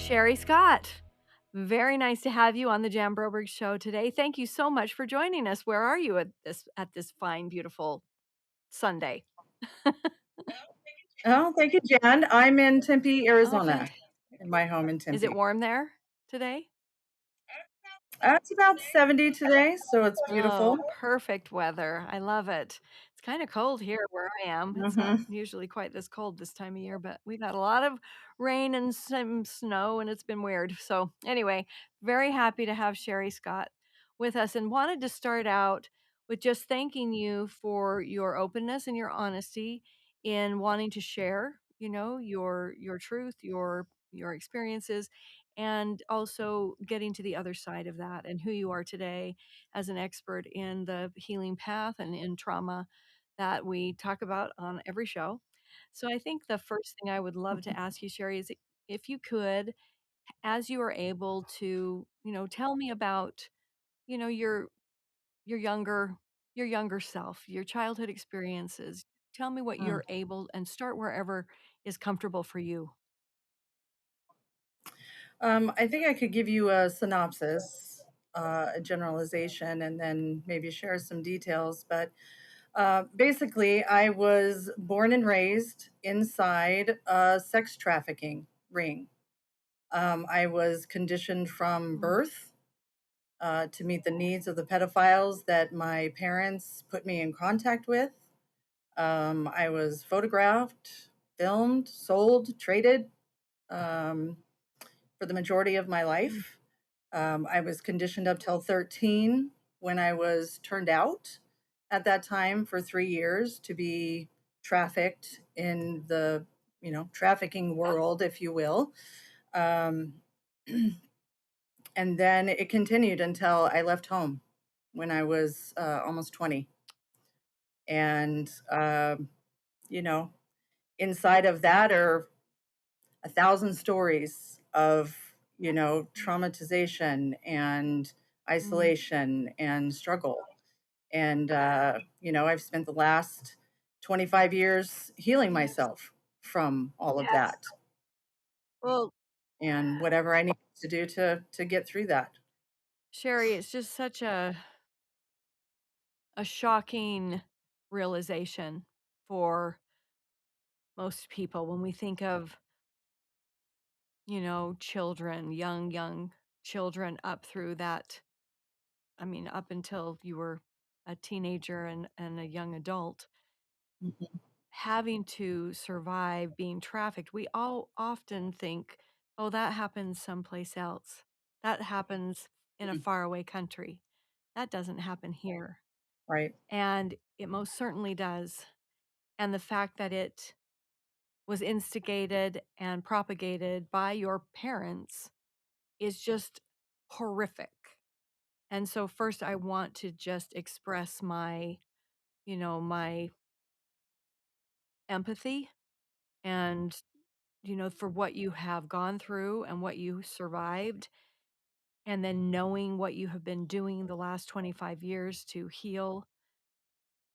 Shari Scott. Very nice to have you on the Jan Broberg show today. Thank you so much for joining us. Where are you at this fine, beautiful Sunday? Oh, thank you, Jan. I'm in Tempe, Oh, Arizona, fantastic. in my home in Is it Tempe. warm there today? It's about 70 today, so it's Oh, beautiful. perfect weather. I love it. It's kind of cold here where I am. It's not Mhm. usually quite this cold this time of year, but we've had a lot of rain and some snow, and it's been weird. So, anyway, very happy to have Shari Scott with us and wanted to start out with just thanking you for your openness and your honesty in wanting to share, your truth, your experiences, and also getting to the other side of that and who you are today as an expert in the healing path and in trauma that we talk about on every show. So I think the first thing I would love to ask you, Shari, is if you could, as you are able to, tell me about, you know, your your younger your younger self, your childhood experiences. Tell me what Mm. you're able and start wherever is comfortable for you. I think I could give you a synopsis, a generalization, and then maybe share some details. But basically, I was born and raised inside a sex trafficking ring. I was conditioned from Mm. birth to meet the needs of the pedophiles that my parents put me in contact with. I was photographed, filmed, sold, traded um, for the majority of my Mm. life. I was conditioned up till 13 when I was turned out at that time for 3 years to be trafficked in the trafficking world, if you will. Um, and then it continued until I left home when I was almost 20. And, you know, inside of that are 1,000 stories of, traumatization and Mm. isolation and struggle. And, I've spent the last 25 years healing Yes. myself from all of Yes. that Well, and whatever I need to do to get through that. Shari, it's just such a shocking realization for most people when we think of, children, young children up through that. I mean, up until you were a teenager and a young adult, Mhm. having to survive being trafficked. We all often think, oh, that happens someplace else. That happens in a Mhm. faraway country. That doesn't happen here. Right. And it most certainly does. And the fact that it was instigated and propagated by your parents is just horrific. And so first I want to just express my empathy and for what you have gone through and what you survived and then knowing what you have been doing the last 25 years to heal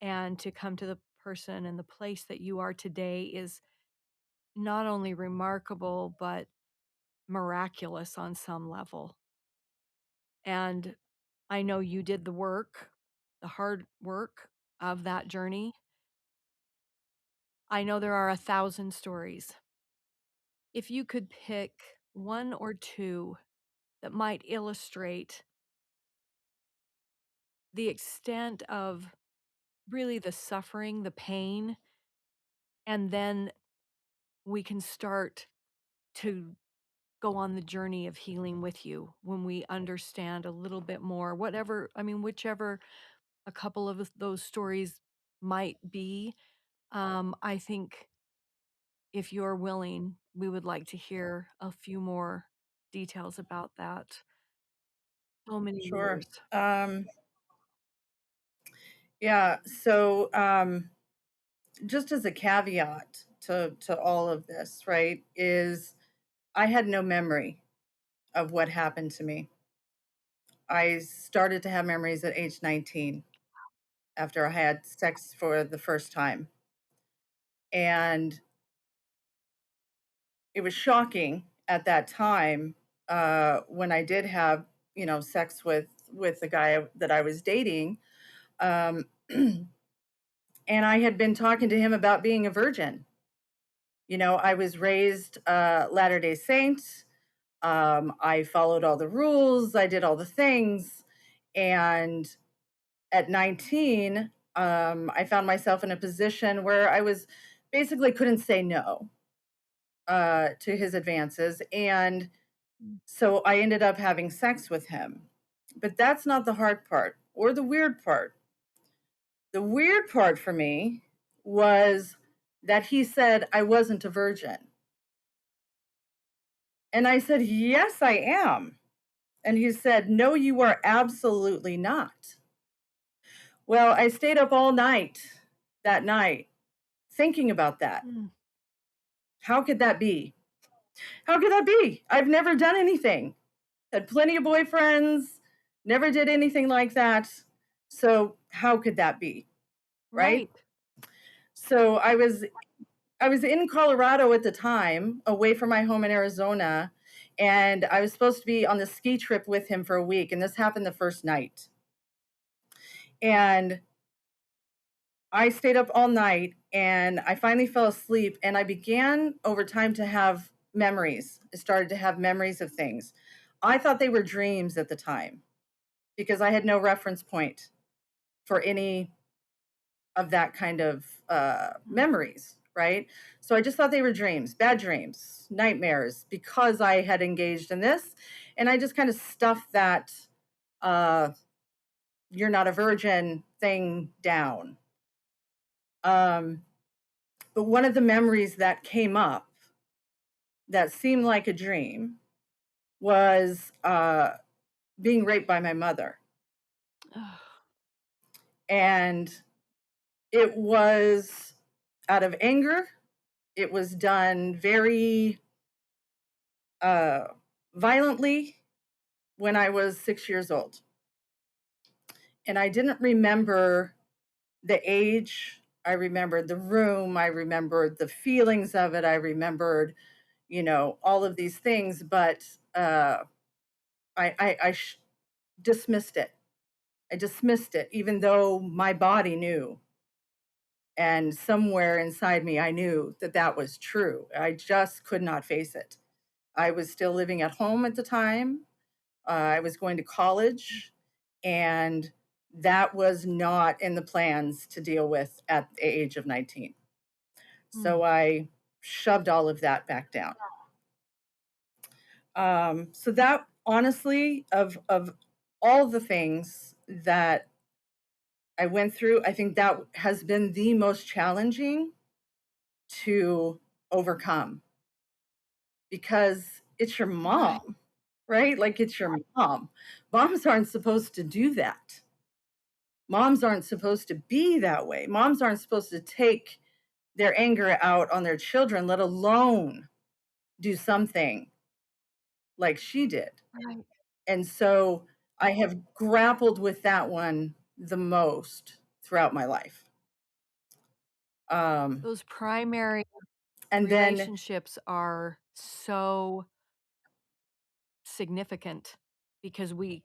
and to come to the person and the place that you are today is not only remarkable but miraculous on some level. And I know you did the work, the hard work of that journey. I know there are 1,000 stories. If you could pick one or two that might illustrate the extent of really the suffering, the pain, and then we can start to go on the journey of healing with you when we understand a little bit more, whatever, I mean, whichever a couple of those stories might be. I think if you're willing, we would like to hear a few more details about that. So many Sure. years. Yeah. So, just as a caveat to all of this, right, is I had no memory of what happened to me. I started to have memories at age 19 after I had sex for the first time. And it was shocking at that time, when I did have, sex with the guy that I was dating, um, and I had been talking to him about being a virgin. I was raised Latter Day Saint. I followed all the rules. I did all the things, and at 19, I found myself in a position where I was basically couldn't say no to his advances, and Mm. so I ended up having sex with him. But that's not the hard part or the weird part. The weird part for me was that he said I wasn't a virgin. And I said, "Yes, I am." And he said, "No, you are absolutely not." Well, I stayed up all night that night thinking about that. Mm. How could that be? How could that be? I've never done anything. Had plenty of boyfriends, never did anything like that. So how could that be? Right? Right. So I was in Colorado at the time, away from my home in Arizona, and I was supposed to be on the ski trip with him for a week, and this happened the first night. And I stayed up all night and I finally fell asleep, and I began over time to have memories. I started to have memories of things. I thought they were dreams at the time because I had no reference point for any of that kind of Mm. memories, right? So I just thought they were dreams, bad dreams, nightmares, because I had engaged in this. And I just kind of stuffed that uh, you're not a virgin thing down. Um, but one of the memories that came up that seemed like a dream was being raped by my mother. Ugh. And it was out of anger. It was done very uh, violently when I was 6 years old. And I didn't remember the age. I remembered the room. I remembered the feelings of it. I remembered, all of these things, but I dismissed it. I dismissed it, even though my body knew. And somewhere inside me, I knew that that was true. I just could not face it. I was still living at home at the time. I was going to college, and that was not in the plans to deal with at the age of 19. Mm. So I shoved all of that back down. So that honestly, of all the things that I went through, I think that has been the most challenging to overcome because it's your Right. mom, right? Like it's your mom. Moms aren't supposed to do that. Moms aren't supposed to be that way. Moms aren't supposed to take their anger out on their children, let alone do something like she did. Right. And so I have grappled with that one the most throughout my life. Um, Those primary and then, relationships are so significant because we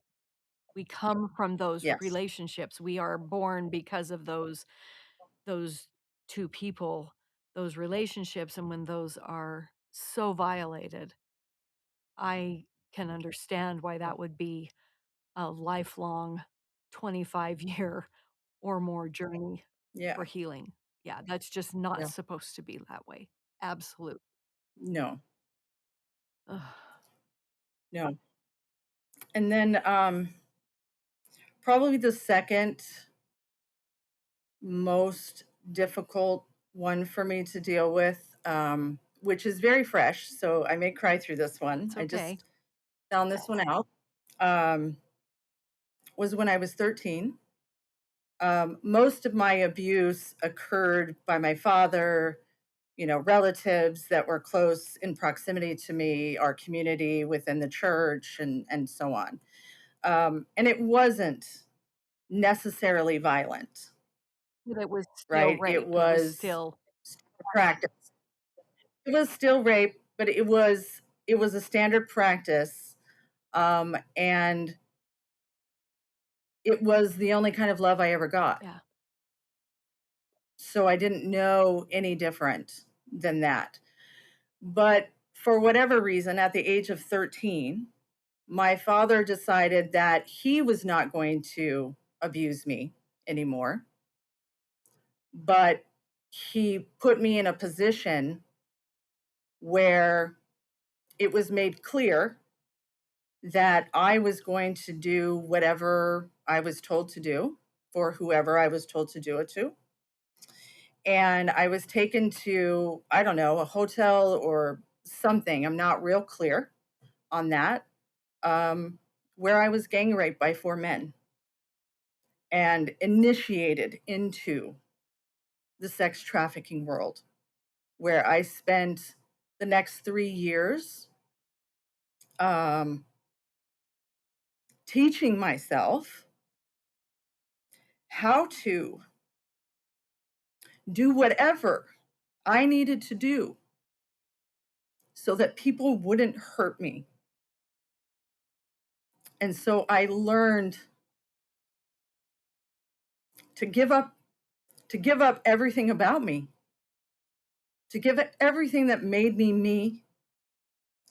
come from those yes, relationships. We are born because of those 2 people, those relationships, and when those are so violated, I can understand why that would be a lifelong 25-year or more journey yeah, for healing. Yeah, that's just not yeah, supposed to be that way. Absolute. no, Ugh. no. And then probably the second most difficult one for me to deal with, which is very fresh. So I may cry through this one. It's I okay. just found this one out. Um, was when I was 13. Most of my abuse occurred by my father, relatives that were close in proximity to me, our community within the church, and so on. And it wasn't necessarily violent, But it was still right? It rape. It was was still practice. It was still rape, but it was. it was a standard practice, and it was the only kind of love I ever got. Yeah. So I didn't know any different than that. But for whatever reason, at the age of 13, my father decided that he was not going to abuse me anymore, but he put me in a position where it was made clear that I was going to do whatever I was told to do for whoever I was told to do it to. And I was taken to, I don't know, a hotel or something. I'm not real clear on that, um, where I was gang raped by 4 men and initiated into the sex trafficking world, where I spent the next 3 years um, teaching myself how to do whatever I needed to do so that people wouldn't hurt me. And so I learned to give up everything about me, to give it everything that made me me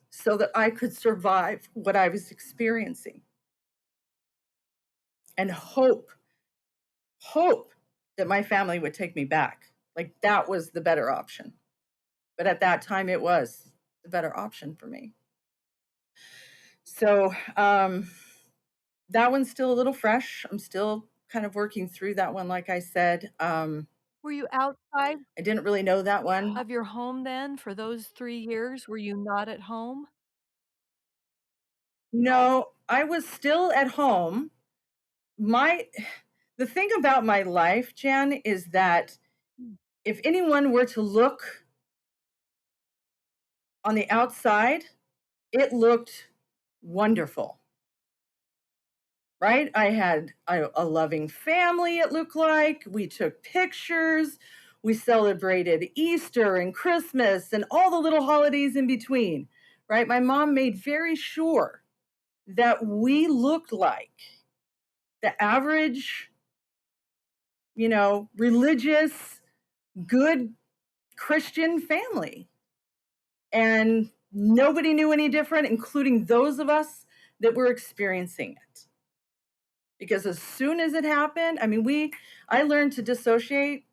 so that I could survive what I was experiencing and hope that my family would take me back. Like that was the better option. But at that time, it was the better option for me. So that one's still a little fresh. I'm still kind of working through that one, like I said. Were you outside I didn't really know that one. of your home then for those 3 years? Were you not at home? No, I was still at home. My the thing about my life, Jen, is that Mm, if anyone were to look on the outside, it looked wonderful, right? I had a loving family, it looked like. We took pictures. We celebrated Easter and Christmas and all the little holidays in between, right? My mom made very sure that we looked like the average, religious, good Christian family. And nobody knew any different, including those of us that were experiencing it. Because as soon as it happened, I learned to dissociate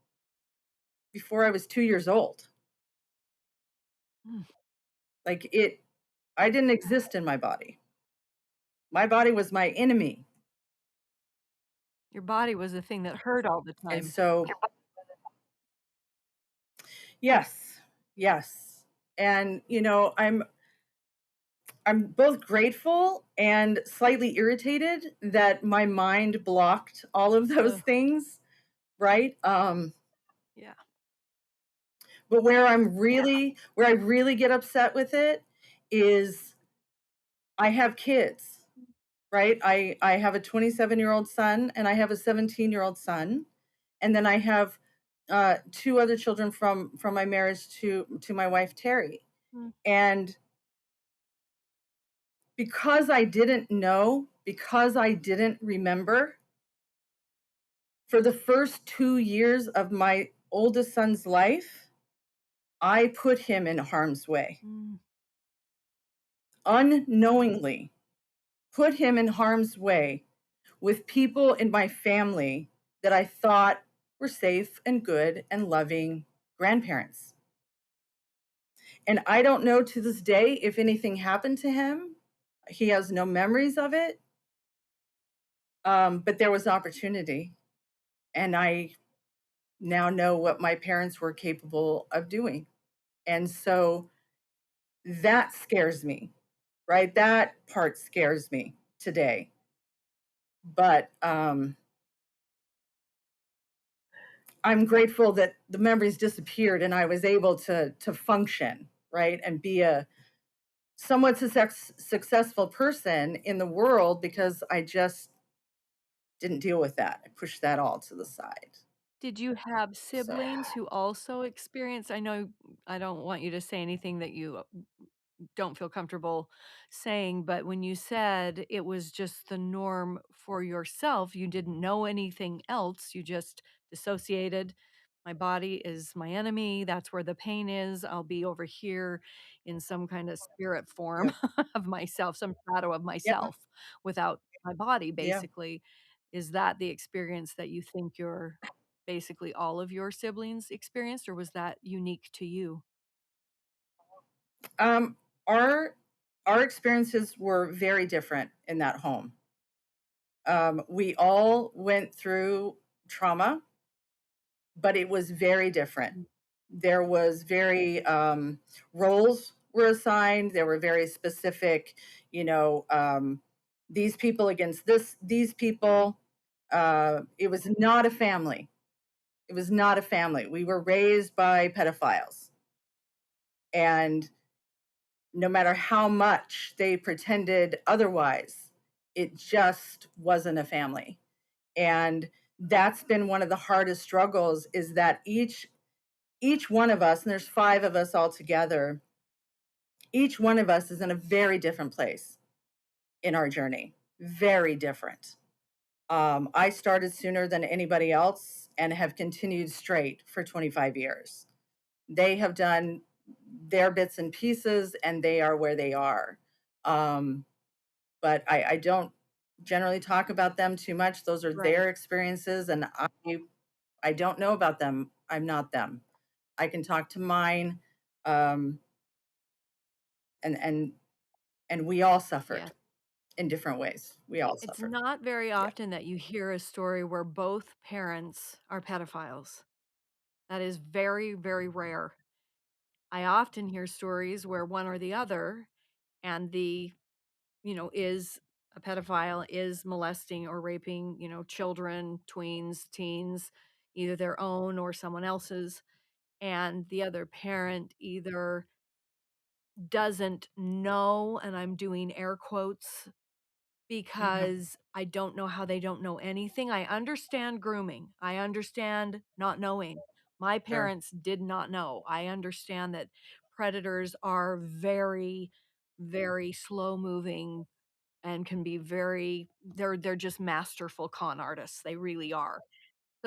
before I was 2 years old. mm. Like I didn't exist in my body. My body was my enemy. Your body was the thing that hurt all the And time. so, yes, yes. And, I'm both grateful and slightly irritated that my mind blocked all of those Ugh, things, right? yeah. But where I really get upset with it is I have kids, right? I have a 27-year-old son and I have a 17-year-old son, and then I have two other children from my marriage to my wife Terry. Mm, And because I didn't know, because I didn't remember, for the first 2 years of my oldest son's life, I put him in harm's way mm. unknowingly, put him in harm's way with people in my family that I thought were safe and good and loving grandparents. And I don't know to this day if anything happened to him. He has no memories of it. But there was opportunity. And I now know what my parents were capable of doing. And so that scares me, right? That part scares me today. But I'm grateful that the memories disappeared and I was able to function, right, and be a somewhat successful person in the world because I just didn't deal with that. I pushed that all to the side. Did you have So siblings who also experienced I know I don't want you to say anything that you don't feel comfortable saying, but when you said it was just the norm for yourself, you didn't know anything else, you just dissociated. My body is my enemy. That's where the pain is. I'll be over here in some kind of spirit form Yep. of myself, some shadow of Yep. myself without my body, Yeah. basically. Is that the experience that you think your basically all of your siblings experienced, or was that unique to you? Um, our our experiences were very different in that home. We all went through trauma, but it was very different. Mm. There was very roles were assigned. There were very specific, you know, these people against these people. It was not a family. It was not a family. We were raised by pedophiles, and no matter how much they pretended otherwise, it just wasn't a family. And that's been one of the hardest struggles, is that each one of us, and there's five of us all together, each one of us is in a very different place in our journey. Very different. I started sooner than anybody else and have continued straight for 25 years. They have done their bits and pieces, and they are where they are. Um, but I don't generally talk about them too much. Those are Right. their experiences, and I don't know about them. I'm not them. I can talk to mine, um, and we all Yeah. suffered in different ways. We all It's suffered. not very Yeah. often that you hear a story where both parents are pedophiles. That is very, very rare. I often hear stories where one or the other and is a pedophile, is molesting or raping, children, tweens, teens, either their own or someone else's. And the other parent either doesn't know, and I'm doing air quotes, Mhm. because I don't know how they don't know anything. I understand grooming. I understand not knowing. My Sure. parents did not know. I understand that predators are very, very slow moving and can be they're just masterful con artists. They really are.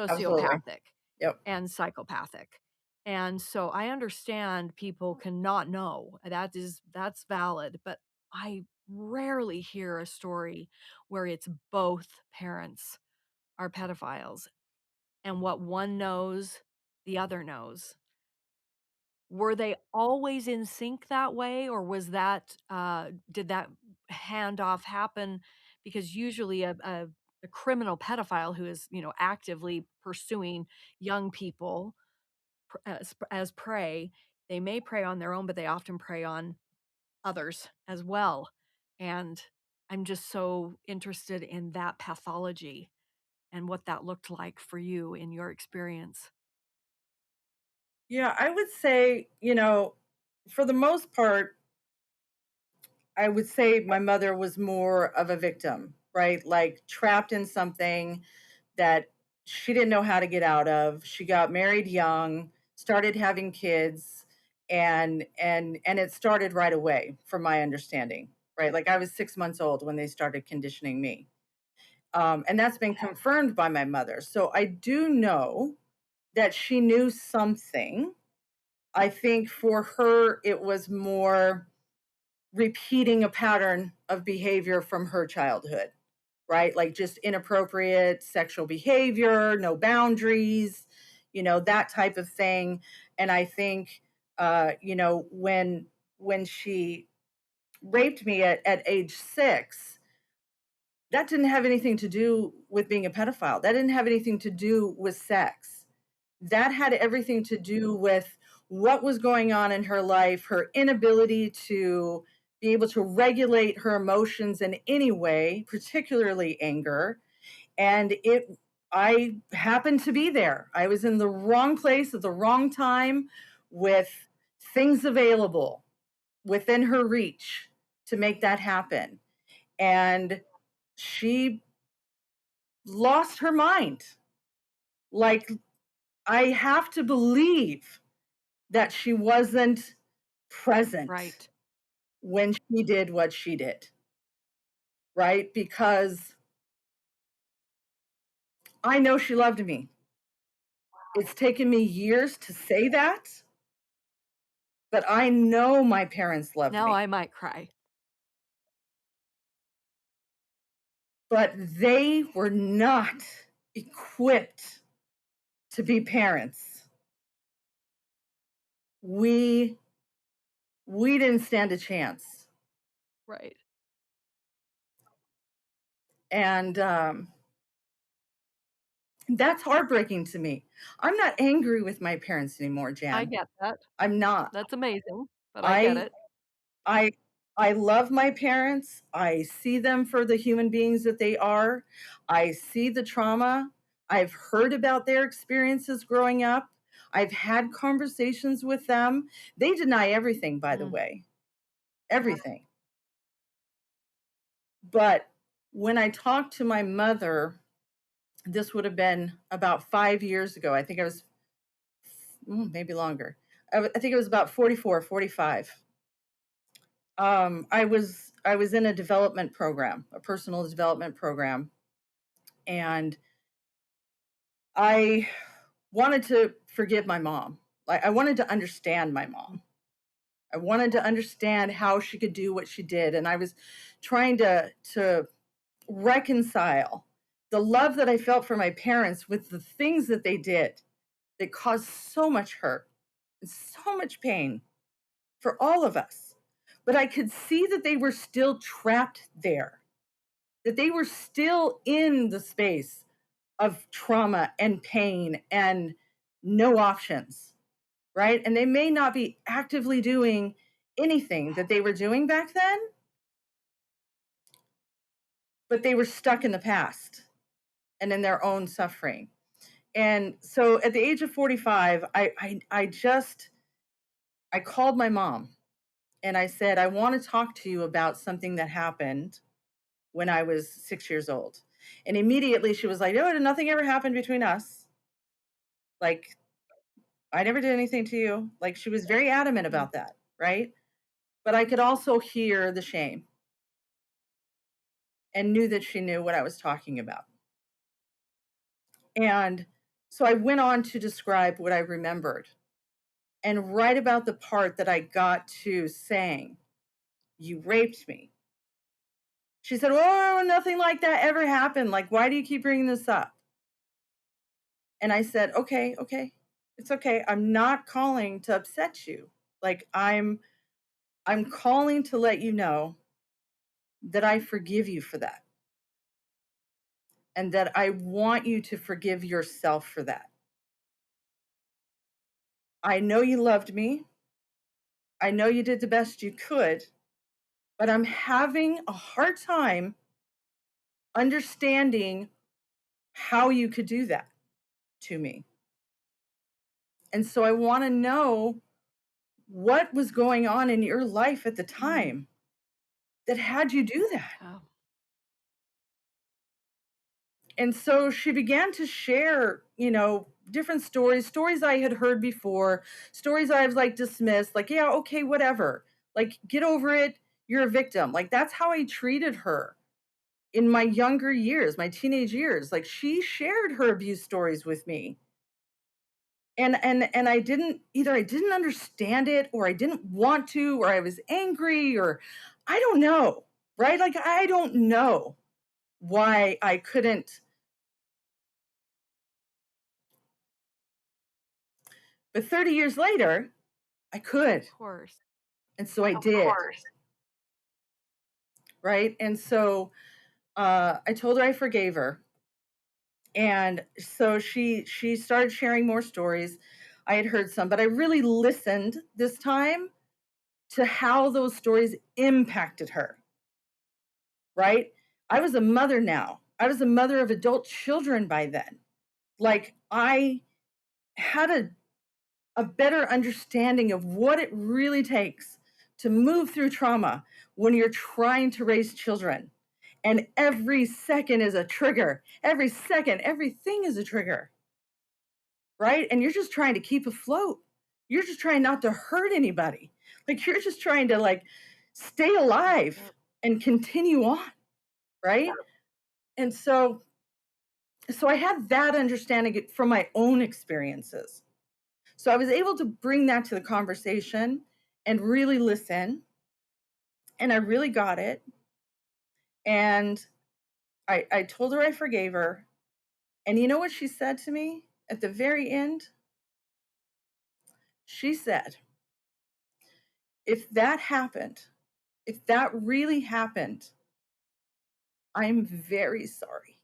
Absolutely. Sociopathic Yep. and psychopathic. And so I understand people cannot know. That's valid, but I rarely hear a story where it's both parents are pedophiles and what one knows, the other knows. Were they always in sync that way, or was did that handoff happen? Because usually a criminal pedophile who is, actively pursuing young people as prey, they may prey on their own, but they often prey on others as well. And I'm just so interested in that pathology and what that looked like for you in your experience. Yeah, I would say, for the most part, I would say my mother was more of a victim, right? Like trapped in something that she didn't know how to get out of. She got married young, started having kids, and it started right away, from my understanding, right? Like I was 6 months old when they started conditioning me, and that's been confirmed by my mother. So I do know that she knew something. I think for her, it was more repeating a pattern of behavior from her childhood, right? Like just inappropriate sexual behavior, no boundaries, that type of thing. And I think, when she raped me at age 6, that didn't have anything to do with being a pedophile. That didn't have anything to do with sex. That had everything to do with what was going on in her life, her inability to be able to regulate her emotions in any way, particularly anger. And I happened to be there. I was in the wrong place at the wrong time, with things available within her reach to make that happen. And she lost her mind. Like, I have to believe that she wasn't present. Right. when she did what she did, right? Because I know she loved me. It's taken me years to say that, but I know my parents loved Now me. I might cry. But they were not equipped to be parents. We we didn't stand a chance. Right. And that's heartbreaking to me. I'm not angry with my parents anymore, I Jan. get that. I'm not. That's amazing, but I get I it. I I love my parents. I see them for the human beings that they are. I see the trauma. I've heard about their experiences growing up. I've had conversations with them. They deny everything, by the Mm, way. Everything. But when I talked to my mother, this would have been about 5 years ago. I think I was maybe longer. I think it was about 44, 45. I was in a development program, a personal development program, and I wanted to forgive my mom. Like I wanted to understand my mm, mom. I wanted to understand how she could do what she did, and I was trying to reconcile the love that I felt for my parents with the things that they did that caused so much hurt and so much pain for all of us. But I could see that they were still trapped there, that they were still in the space of trauma and pain and no options, right? And they may not be actively doing anything that they were doing back then, but they were stuck in the past and in their own suffering. And so at the age of 45, I called my mom and I said, I want to talk to you about something that happened when I was 6 years old. And immediately she was like, no, nothing ever happened between us. Like, I never did anything to you. Like, she was very adamant mm. about that. Right. But I could also hear the shame and knew that she knew what I was talking about. And so I went on to describe what I remembered. And right about the part that I got to saying, you raped me, she said, oh, nothing like that ever happened. Like, why do you keep bringing this up? And I said, okay, okay, it's okay. I'm not calling to upset you. Like, I'm calling to let you know that I forgive you for that. And that I want you to forgive yourself for that. I know you loved me. I know you did the best you could, but I'm having a hard time understanding how you could do that to me. And so I want to know what was going on in your life at the Mm, time that had you do that. yeah. And so she began to share, different stories I had heard before, stories I've like dismissed, like, yeah, okay, whatever. Like, get over it. You're a victim. Like, that's how I treated her in my younger years, my teenage years. Like, she shared her abuse stories with me. And I didn't either I didn't understand it or I didn't want to or I was angry or I don't know, right? Like I don't know why I couldn't. But 30 years later, I Of could. course. And so I did. Of course. Right? And so I told her I forgave her. And so she started sharing more stories. I had heard some, but I really listened this time to how those stories impacted her, right? I was a mother now. I was a mother of adult children by then. Like I had a better understanding of what it really takes to move through trauma when you're trying to raise children. And every second is a trigger. Every second, everything is a trigger, right? And you're just trying to keep afloat. You're just trying not to hurt anybody. Like you're just trying to like stay alive and continue on, right? And so I had that understanding from my own experiences. So I was able to bring that to the conversation and really listen, and I really got it. And I told her I forgave her. And you know what she said to me at the very end? She said, if that happened, if that really happened, I'm very sorry.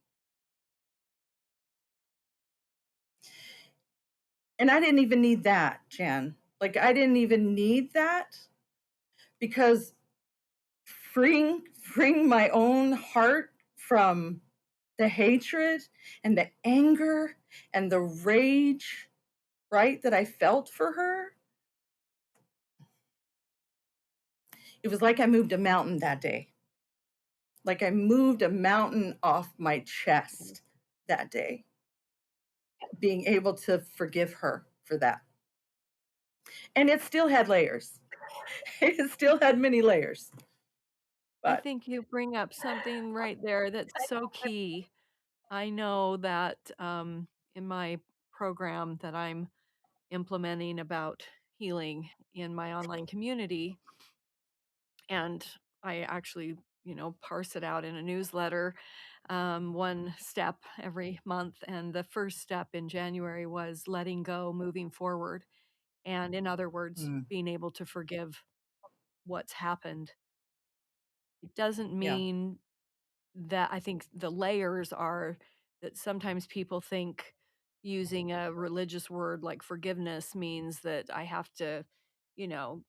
And I didn't even need that, Jan. Like, I didn't even need that because freeing my own heart from the hatred and the anger and the rage, right, that I felt for her, it was like I moved a mountain that day. Like I moved a mountain off my chest that day, being able to forgive her for that. And it still had layers. It still had many layers. I But think you bring up something right there that's so key. I know that in my program that I'm implementing about healing in my online community, and I actually, parse it out in a newsletter, one step every month. And the first step in January was letting go, moving forward. And in other words, mm, being able to forgive what's happened. It doesn't yeah. mean that I think the layers are that sometimes people think using a religious word like forgiveness means that you know,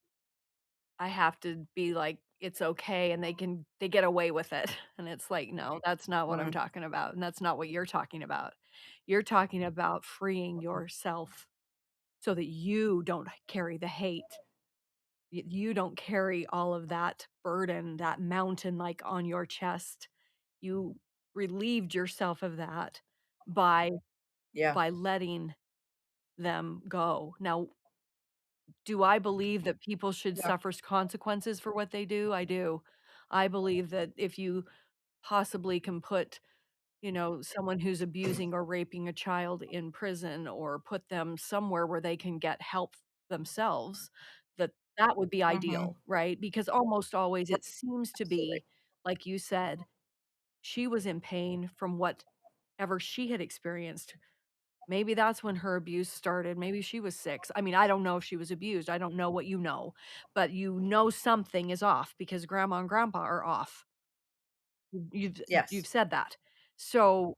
I have to be like, it's okay and they get away with it. And it's like, no, that's not what I'm Mhm, talking about. And that's not what you're talking about. You're talking about freeing yourself so that you don't carry the hate. You don't carry all of that burden, that mountain like on your chest. You relieved yourself of that by yeah, letting them go. Now, do I believe that people should yeah, suffer consequences for what they do? I do. I believe that if you possibly can put, someone who's abusing or raping a child in prison or put them somewhere where they can get help themselves, that that would be mhm, ideal, right? Because almost always right, it seems to absolutely, be, like you said, she was in pain from whatever she had experienced. Maybe that's when her abuse started. Maybe she was 6. I mean, I don't know if she was abused. I don't know what you know, but you know something is off because grandma and grandpa are off. You've yes, said that. So,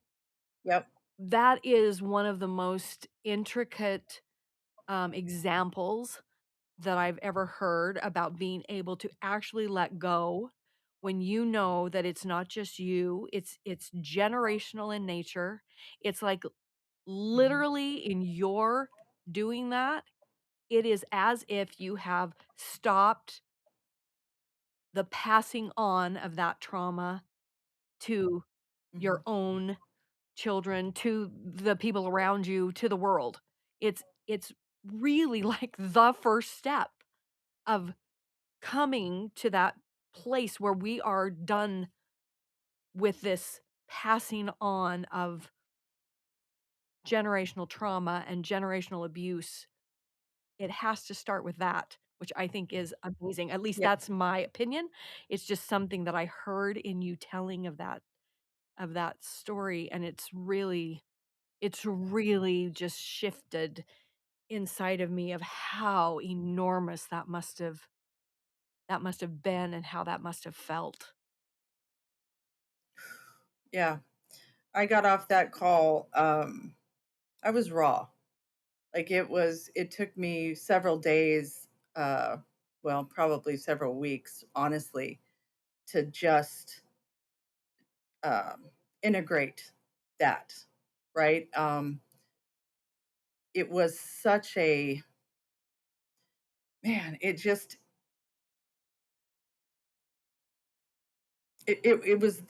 yep, that is one of the most intricate, examples that I've ever heard about being able to actually let go when you know that it's not just you, it's generational in nature. It's like mhm, literally in your doing that, it is as if you have stopped the passing on of that trauma to mhm, your own children, to the people around you, to the world. It's really like the first step of coming to that place where we are done with this passing on of generational trauma and generational abuse. It has to start with that, which I think is amazing. At least yep, that's my opinion. It's just something that I heard in you telling of that story, and it's really just shifted inside of me of how enormous that must have been and how that must have felt. yeah. I got off that call, I was raw. Like, it took me several days, well, probably several weeks, honestly, to just, um, integrate that, right? It was such a man,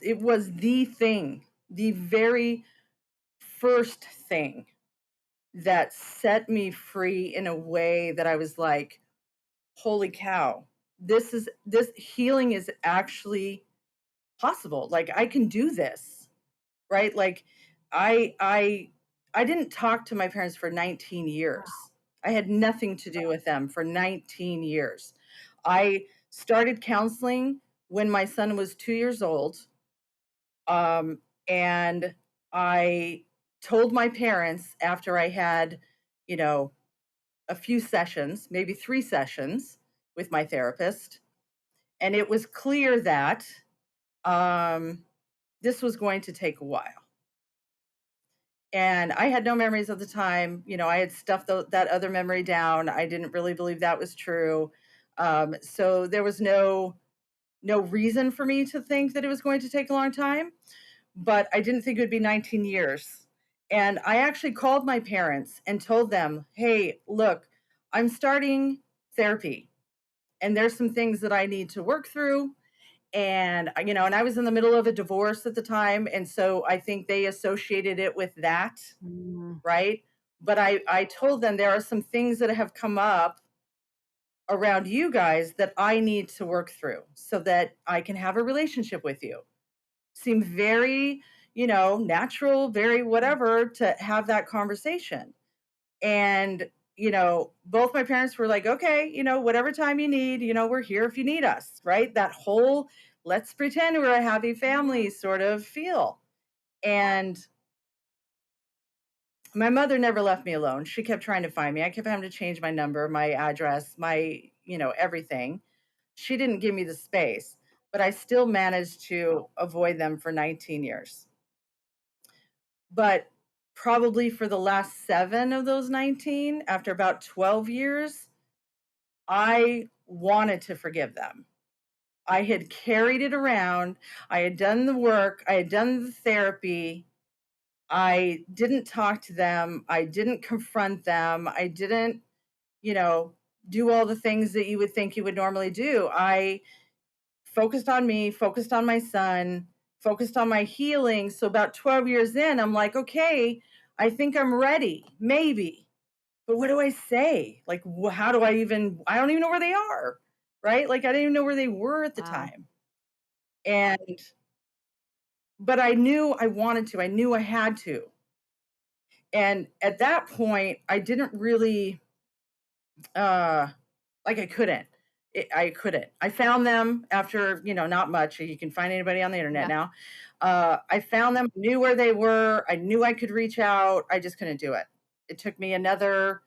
it was the thing, the very first thing that set me free in a way that I was like, "Holy cow." this healing is actually possible. Like I can do this, right? Like I I I didn't talk to my parents for 19 years. I had nothing to do with them for 19 years. I started counseling when my son was 2 years old. And I told my parents after I had, you know, a few sessions, maybe 3 sessions with my therapist, and it was clear that um, this was going to take a while. And I had no memories at the time. I had stuffed that other memory down. I didn't really believe that was true. So there was no reason for me to think that it was going to take a long time, but I didn't think it would be 19 years. And I actually called my parents and told them, "Hey, look, I'm starting therapy and there's some things that I need to work through." And I was in the middle of a divorce at the time, and so I think they associated it with that, Mm, right? But I told them there are some things that have come up around you guys that I need to work through so that I can have a relationship with you. Seemed very, natural, very mm, whatever to have that conversation. And, both my parents were like, okay, whatever time you need, we're here if you need us, right? That whole let's pretend we're a happy family sort of feel. And my mother never left me alone. She kept trying to find me. I kept having to change my number, my address, my, everything. She didn't give me the space, but I still managed to avoid them for 19 years. But probably for the last 7 of those 19, after about 12 years, I wanted to forgive them. I had carried it around. I had done the work. I had done the therapy. I didn't talk to them. I didn't confront them. I didn't, you know, do all the things that you would think you would normally do. I focused on me, focused on my son, focused on my healing. So about 12 years in, I'm like, okay, I think I'm ready, maybe. But what do I say? Like, how do I don't even know where they are, right? Like, I didn't even know where they were at the wow. time. And, but I knew I wanted to, I knew I had to. And at that point, I didn't really, uh, like, I couldn't. I couldn't. I found them after, not much. You can find anybody on the internet Yeah. now. I found them, knew where they were. I knew I could reach out. I just couldn't do it. It took me another,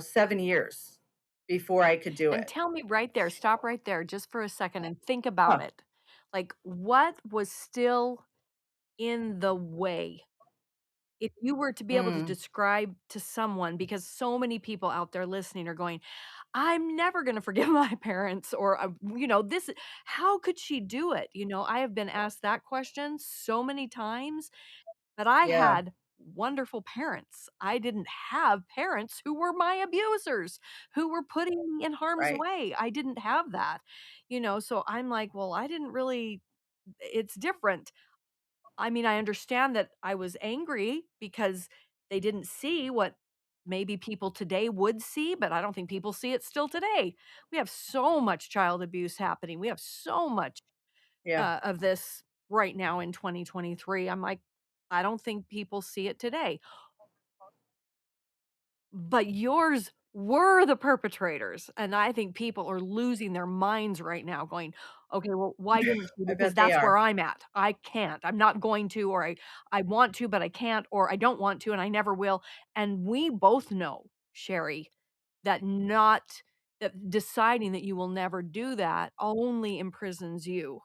7 years before I could do And it. tell me right there, stop right there just for a second and think about Huh. it. Like, what was still in the way? If you were to be able to Mm, describe to someone, because so many people out there listening are going, I'm never gonna forgive my parents or, this how could she do it? I have been asked that question so many times, but I yeah, had wonderful parents. I didn't have parents who were my abusers, who were putting me in harm's right. way. I didn't have that, so I'm like, well, I didn't really it's different. I mean, I understand that I was angry because they didn't see what maybe people today would see, but I don't think people see it still today. We have so much child abuse happening. We have so much Yeah, of this right now in 2023. I'm like, I don't think people see it today. But yours were the perpetrators, and I think people are losing their minds right now going, "Okay, well, why didn't you? I Because bet they that's where are. I'm at. I can't. I'm not going to, or I want to, but I can't, or I don't want to, and I never will." And we both know, Sherry, that not that deciding that you will never do that only imprisons you.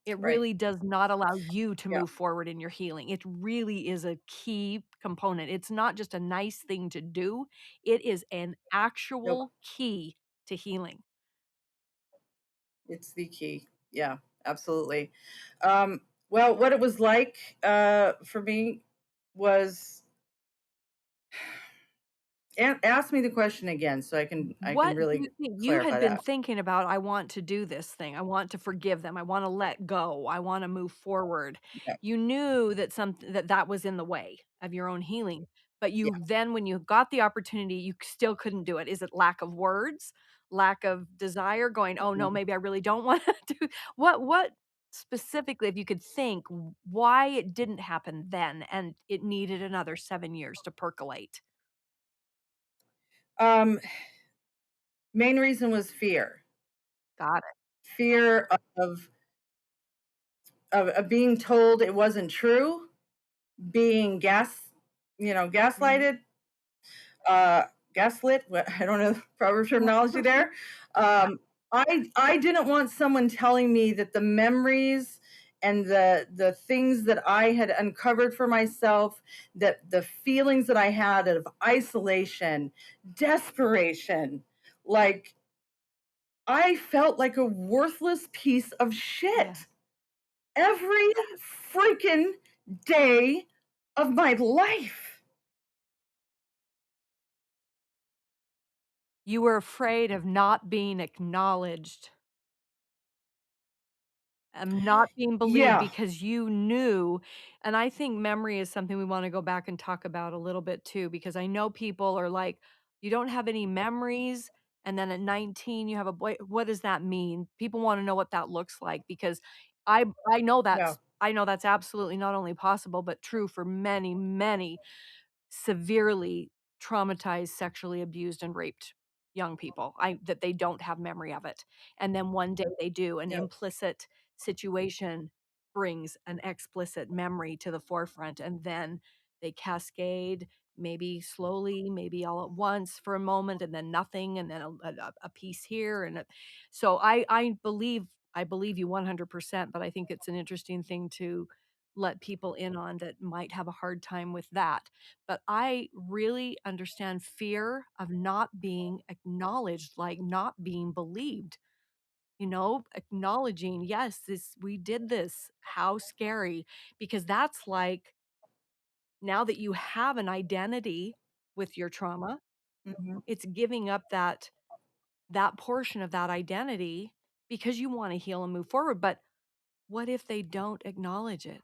It Right. really does not allow you to Yeah. move forward in your healing. It really is a key component. It's not just a nice thing to do, it is an Nope. actual key to healing. It's the key. Yeah, absolutely. Well, what it was like for me was ask me the question again so I can What do really you think you had clarify been that. thinking about, "I want to do this thing. I want to forgive them. I wanna let go. I wanna move forward." Yeah. You knew that that was in the way of your own healing, but Yeah. you then when you got the opportunity, you still couldn't do it. Is it lack of words? Lack of desire? Going, "Oh, no, Mhm. maybe I really don't wanna do" what specifically, if you could think, why it didn't happen then and it needed another 7 years to percolate? Um, Main reason was fear. Got it. Fear of being told it wasn't true, being Mhm. gaslighted, uh, gaslit. I don't know the proper terminology there. Um, I didn't want someone telling me that the memories and the things that I had uncovered for myself, that the feelings that I had of isolation, desperation, like I felt like a worthless piece of Yeah. shit every freaking day of my life. You were afraid of not being acknowledged. Not being believed Yeah, because you knew and I think memory is something we wanna go back and talk about a little bit too, because I know people are like, "You don't have any memories, and then at 19 you have a boy" what does that mean? People wanna know what that looks like because no, I know that's absolutely not only possible, but true for many, many severely traumatized, sexually abused, and raped young people. I that they don't have memory of it, and then one day they do. An no, implicit situation brings an explicit memory to the forefront, and then they cascade, maybe slowly, maybe all at once for a moment, and then nothing, and then a piece here, and so I believe you 100%, but I think it's an interesting thing to let people in on that might have a hard time with that. But I really understand fear of not being acknowledged, like not being believed, acknowledging, yes, this we did this. How scary. Because that's like now that you have an identity with your trauma, mhm. it's giving up that portion of that identity because you want to heal and move forward. But what if they don't acknowledge it?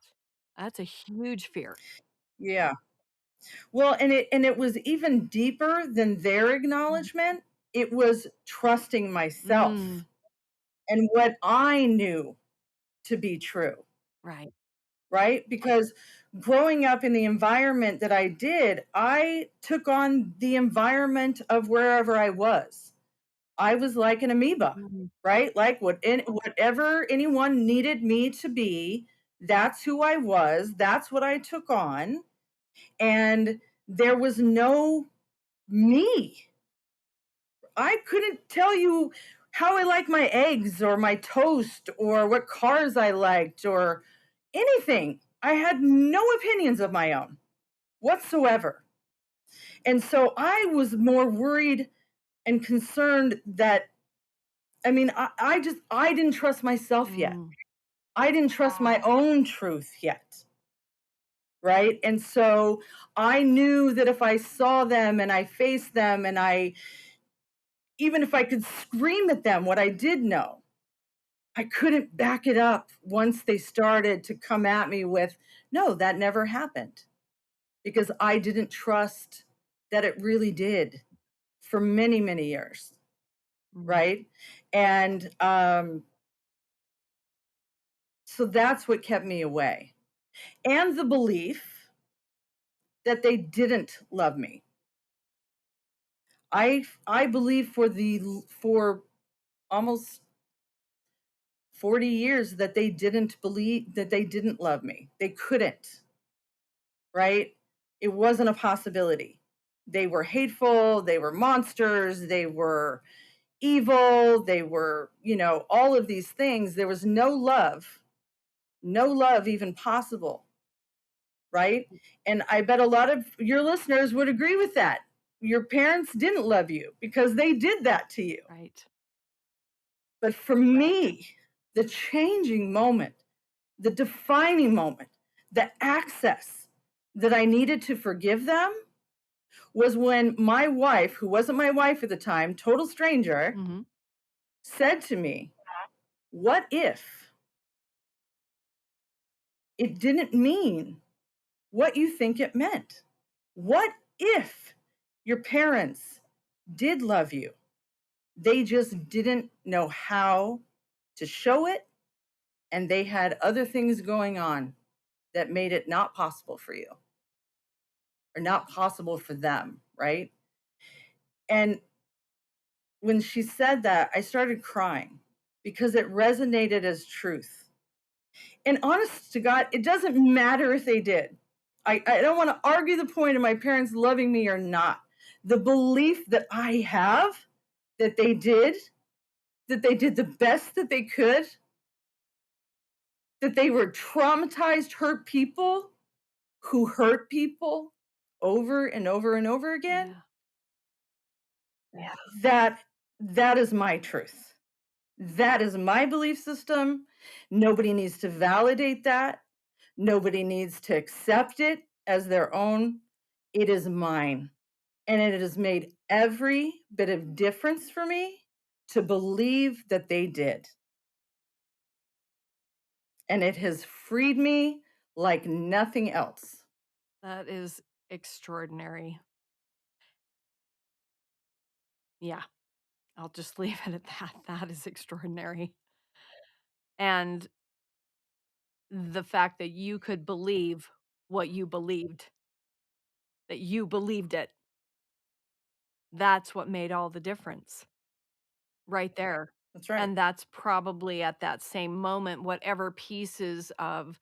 That's a huge fear. Yeah. Well, and it was even deeper than their Mhm. acknowledgement. It was trusting Mm, myself and what I knew to be true, right. right? Because growing up in the environment that I did, I took on the environment of wherever I was. I was like an amoeba, Mhm. right? Like whatever anyone needed me to be, that's who I was. That's what I took on. And there was no me. I couldn't tell you how I like my eggs or my toast or what cars I liked or anything. I had no opinions of my own whatsoever. And so I was more worried and concerned that I didn't trust myself yet. Mm, I didn't trust my own truth yet. Right. And so I knew that if I saw them and I faced them and even if I could scream at them what I did know, I couldn't back it up once they started to come at me with, no, that never happened because I didn't trust that it really did for many, many years. mm, Right. And so that's what kept me away. And the belief that they didn't love me. I believe for almost 40 years that they didn't believe that they didn't love me. They couldn't, right? It wasn't a possibility. They were hateful, they were monsters, they were evil, they were, all of these things. There was no love even possible, right? And I bet a lot of your listeners would agree with that. Your parents didn't love you because they did that to you. right. But for me, the changing moment, the defining moment, the access that I needed to forgive them was when my wife, who wasn't my wife at the time, total stranger, Mhm. said to me, "What if it didn't mean what you think it meant? What if your parents did love you, they just didn't know how to show it, and they had other things going on that made it not possible for you or not possible for them, right? And when she said that, I started crying because it resonated as truth. And honest to God, it doesn't matter if they did. I don't want to argue the point of my parents loving me or not. The belief that I have that they did the best that they could, that they were traumatized, hurt people who hurt people over and over and over again, Yeah. Yeah. that that is my truth. That is my belief system. Nobody needs to validate that. Nobody needs to accept it as their own. It is mine. And it has made every bit of difference for me to believe that they did. And it has freed me like nothing else. That is extraordinary. Yeah. I'll just leave it at that. That is extraordinary. And the fact that you could believe what that you believed it, that's what made all the difference right there. That's right. And that's probably at that same moment, whatever pieces of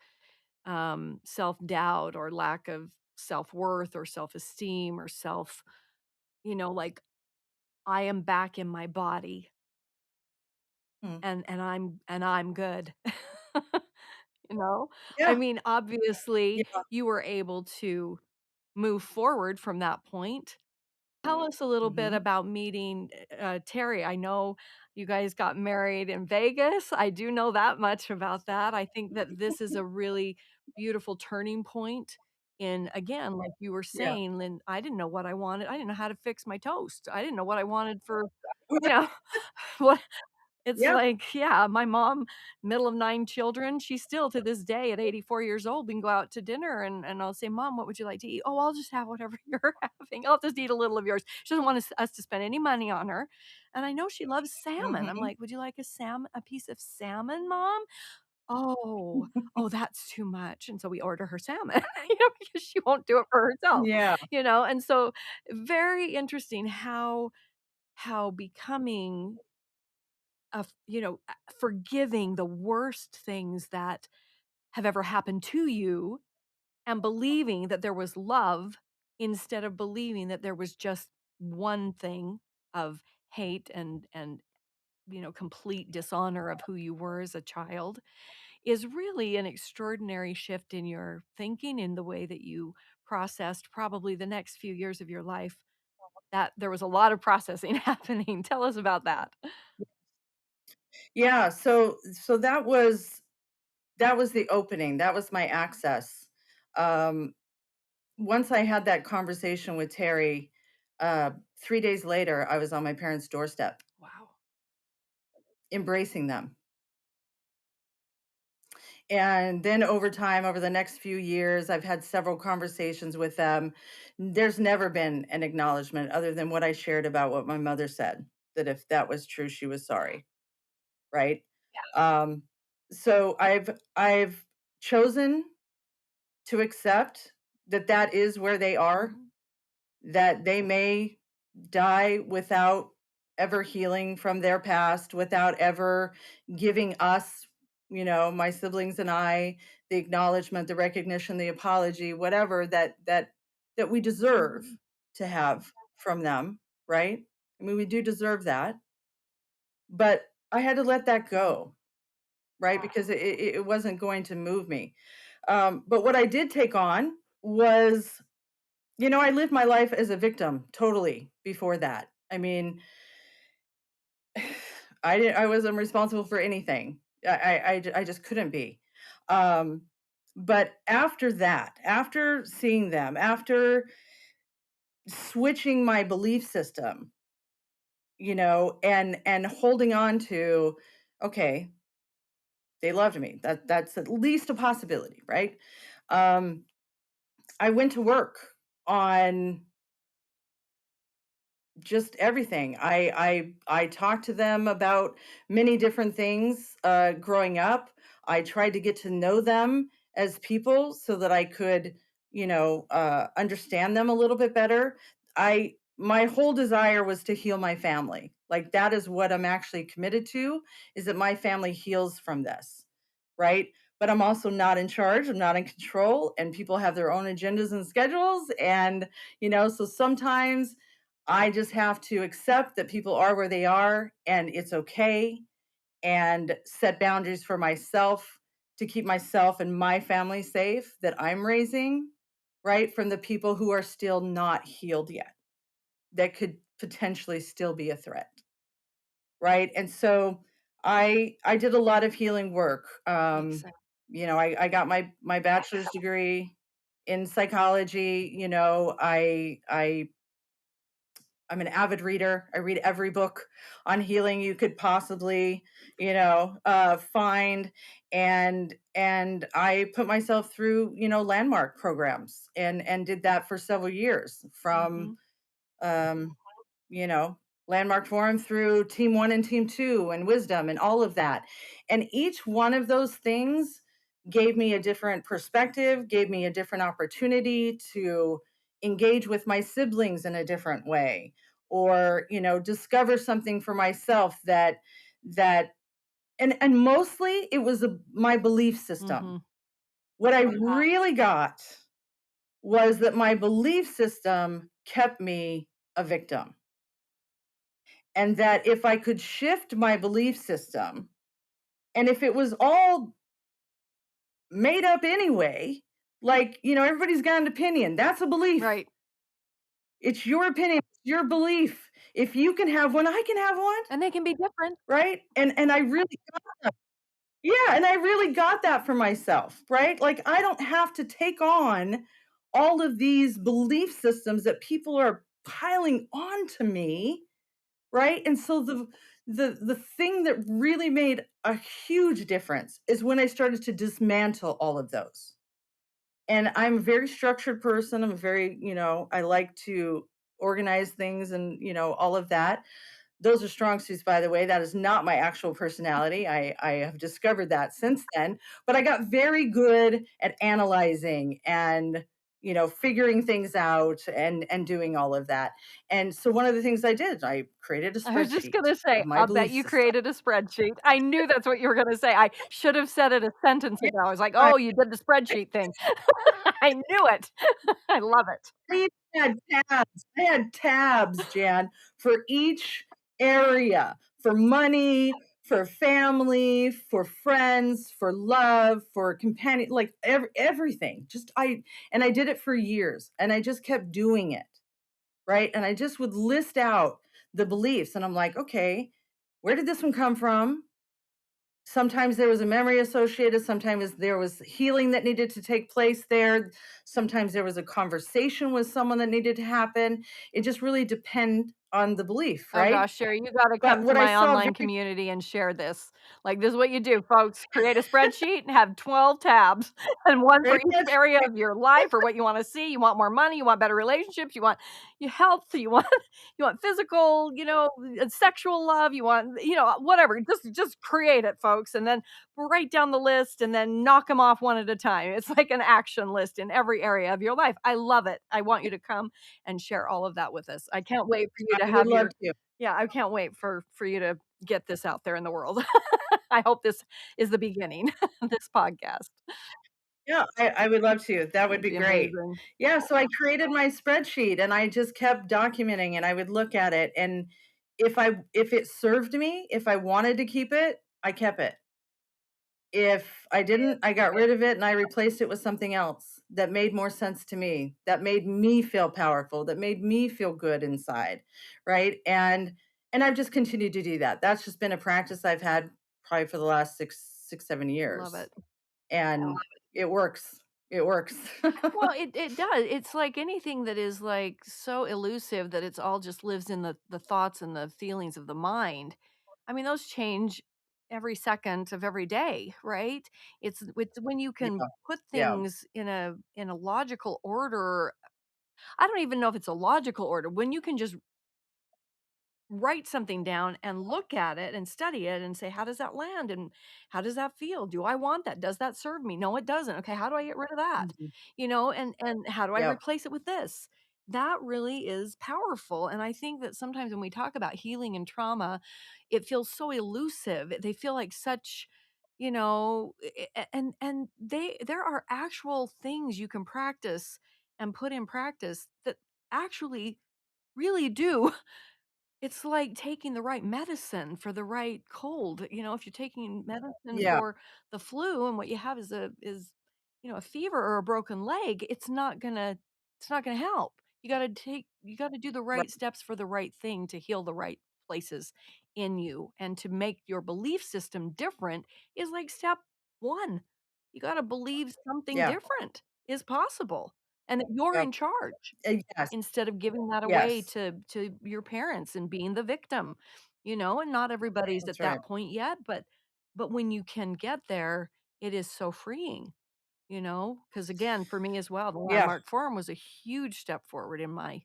self doubt or lack of self worth or self esteem or self, like I am back in my body Mm. and I'm good. You know? I Yeah. mean, obviously, Yeah. you were able to move forward from that point. Tell us a little bit Mhm. about meeting, Terry. I know you guys got married in Vegas. I do know that much about that. I think that this is a really beautiful turning point in, again, like you were Yeah. saying, Lynn, I didn't know what I wanted. I didn't know how to fix my toast. I didn't know what I wanted for, you know, what it's Yeah. like, yeah, my mom, middle of 9 children, she still to this day at 84 years old, we can go out to dinner and I'll say, "Mom, what would you like to eat?" "Oh, I'll just have whatever you're having. I'll just eat a little of yours." She doesn't want us to spend any money on her, and I know she loves salmon. I'm Mhm. like, "Would you like a piece of salmon, Mom?" "Oh, oh, that's too much," and so we order her salmon, because she won't do it for herself, Yeah. and so very interesting how becoming forgiving the worst things that have ever happened to you and believing that there was love instead of believing that there was just one thing of hate and complete dishonor of who you were as a child is really an extraordinary shift in your thinking in the way that you processed probably the next few years of your life that there was a lot of processing happening. Tell us about that. Yeah, so that was the opening, that was my access. Um, Once I had that conversation with Terry, 3 days later, I was on my parents' doorstep, Wow. embracing them. And then over time, over the next few years, I've had several conversations with them. There's never been an acknowledgement other than what I shared about what my mother said, that if that was true, she was sorry, right? Um, so I've chosen to accept that that is where they are, Mhm. that they may die without ever healing from their past, without ever giving us, my siblings and I, the acknowledgement, the recognition, the apology, whatever that we deserve Mhm. to have from them, right? I mean, we do deserve that, but I had to let that go, right? Because it wasn't going to move me. But what I did take on was, I lived my life as a victim totally before that. I mean, I wasn't responsible for anything. I just couldn't be. Um, but after that, after seeing them, after switching my belief system, and holding on to, okay, they loved me. That's at least a possibility, right? Um, I went to work on just everything. I talked to them about many different things growing up. I tried to get to know them as people so that I could, understand them a little bit better. I My whole desire was to heal my family. Like that is what I'm actually committed to, is that my family heals from this, right? But I'm also not in charge. I'm not in control, and people have their own agendas and schedules, and so sometimes I just have to accept that people are where they are and it's okay, and set boundaries for myself to keep myself and my family safe that I'm raising, right? From the people who are still not healed yet, that could potentially still be a threat, right? And so I did a lot of healing work. Makes sense. I got my bachelor's degree in psychology. I'm an avid reader. I read every book on healing you could possibly, find, and I put myself through, landmark programs, and did that for several years, from Mhm. um, you know, landmark forum through team 1 and team 2 and wisdom and all of that. And each one of those things gave me a different perspective, gave me a different opportunity to engage with my siblings in a different way, or, discover something for myself that and mostly it was my belief system. Mhm. What I really got was that my belief system kept me a victim, and that if I could shift my belief system, and if it was all made up anyway, like, everybody's got an opinion. That's a belief. Right. It's your opinion, it's your belief. If you can have one, I can have one, And they can be different. right? And I really yeah, and I really got that for myself, right? Like I don't have to take on all of these belief systems that people are piling onto me, right? And so the thing that really made a huge difference is when I started to dismantle all of those. And I'm a very structured person. I'm very, I like to organize things and, all of that. Those are strong suits, by the way. That is not my actual personality. I have discovered that since then. But I got very good at analyzing and, figuring things out and doing all of that. And so one of the things I did, I created a I was just spreadsheet gonna say, of my I'll bet belief you system. created a spreadsheet. I knew that's what you were gonna say. I should have said it a sentence Yeah, ago. I was like, I "Oh, you did the spreadsheet thing." I knew it. I love it. I had tabs. I had tabs, Jan, for each area, for money, for family, for friends, for love, for companion, like everything. And I did it for years, and I just kept doing it, right? And I just would list out the beliefs, and I'm like, okay, where did this one come from? Sometimes there was a memory associated, sometimes there was healing that needed to take place there, sometimes there was a conversation with someone that needed to happen. It just really depend on the belief, Oh right? gosh, Sherry, you gotta But come to what I my saw online very community and share this. Like, this is what you do, folks. Create a spreadsheet and have 12 tabs, and one for very each much area of your life or what you wanna see. You want more money, you want better relationships, you want your health, you want you want physical, sexual love, you want, whatever. Just create it, folks, and then write down the list and then knock them off one at a time. It's like an action list in every area of your life. I love it. I want you to come and share all of that with us. I can't wait for you I to would have love your to. yeah, I can't wait for you to get this out there in the world. I hope this is the beginning, this podcast. Yeah, I would love to. That would That'd be be great. amazing. Yeah, so I created my spreadsheet and I just kept documenting, and I would look at it, and if it served me, if I wanted to keep it, I kept it. If I didn't, I got rid of it and I replaced it with something else that made more sense to me, that made me feel powerful, that made me feel good inside, right? And I've just continued to do that. That's just been a practice I've had probably for the last 7 Love years, it. and it works. It works. Well, it does. It's like anything that is, like, so elusive that it's all just lives in the thoughts and the feelings of the mind. I mean, those change every second of every day, right? It's when you can Yeah, put yeah. things in a logical order. I don't even know if it's a logical order, when you can just write something down and look at it and study it and say, how does that land? And how does that feel? Do I want that? Does that serve me? No, it doesn't. Okay. How do I get rid of that? Mhm. And how do I Yep. replace it with this? That really is powerful. And I think that sometimes when we talk about healing and trauma, it feels so elusive. They feel like such, and there are actual things you can practice and put in practice that actually really do. It's like taking the right medicine for the right cold. If you're taking medicine Yeah. for the flu and what you have is a fever or a broken leg, it's not gonna help. You gotta do the Right. right steps for the right thing to heal the right places in you, and to make your belief system different is like step 1. You gotta believe something Yeah. different is possible and that you're Yep. in charge. Yes. Instead of giving that away Yes. to your parents and being the victim, and not everybody's That's at right. that point yet, but when you can get there, it is so freeing, because again, for me as well, the Yeah. landmark forum was a huge step forward in my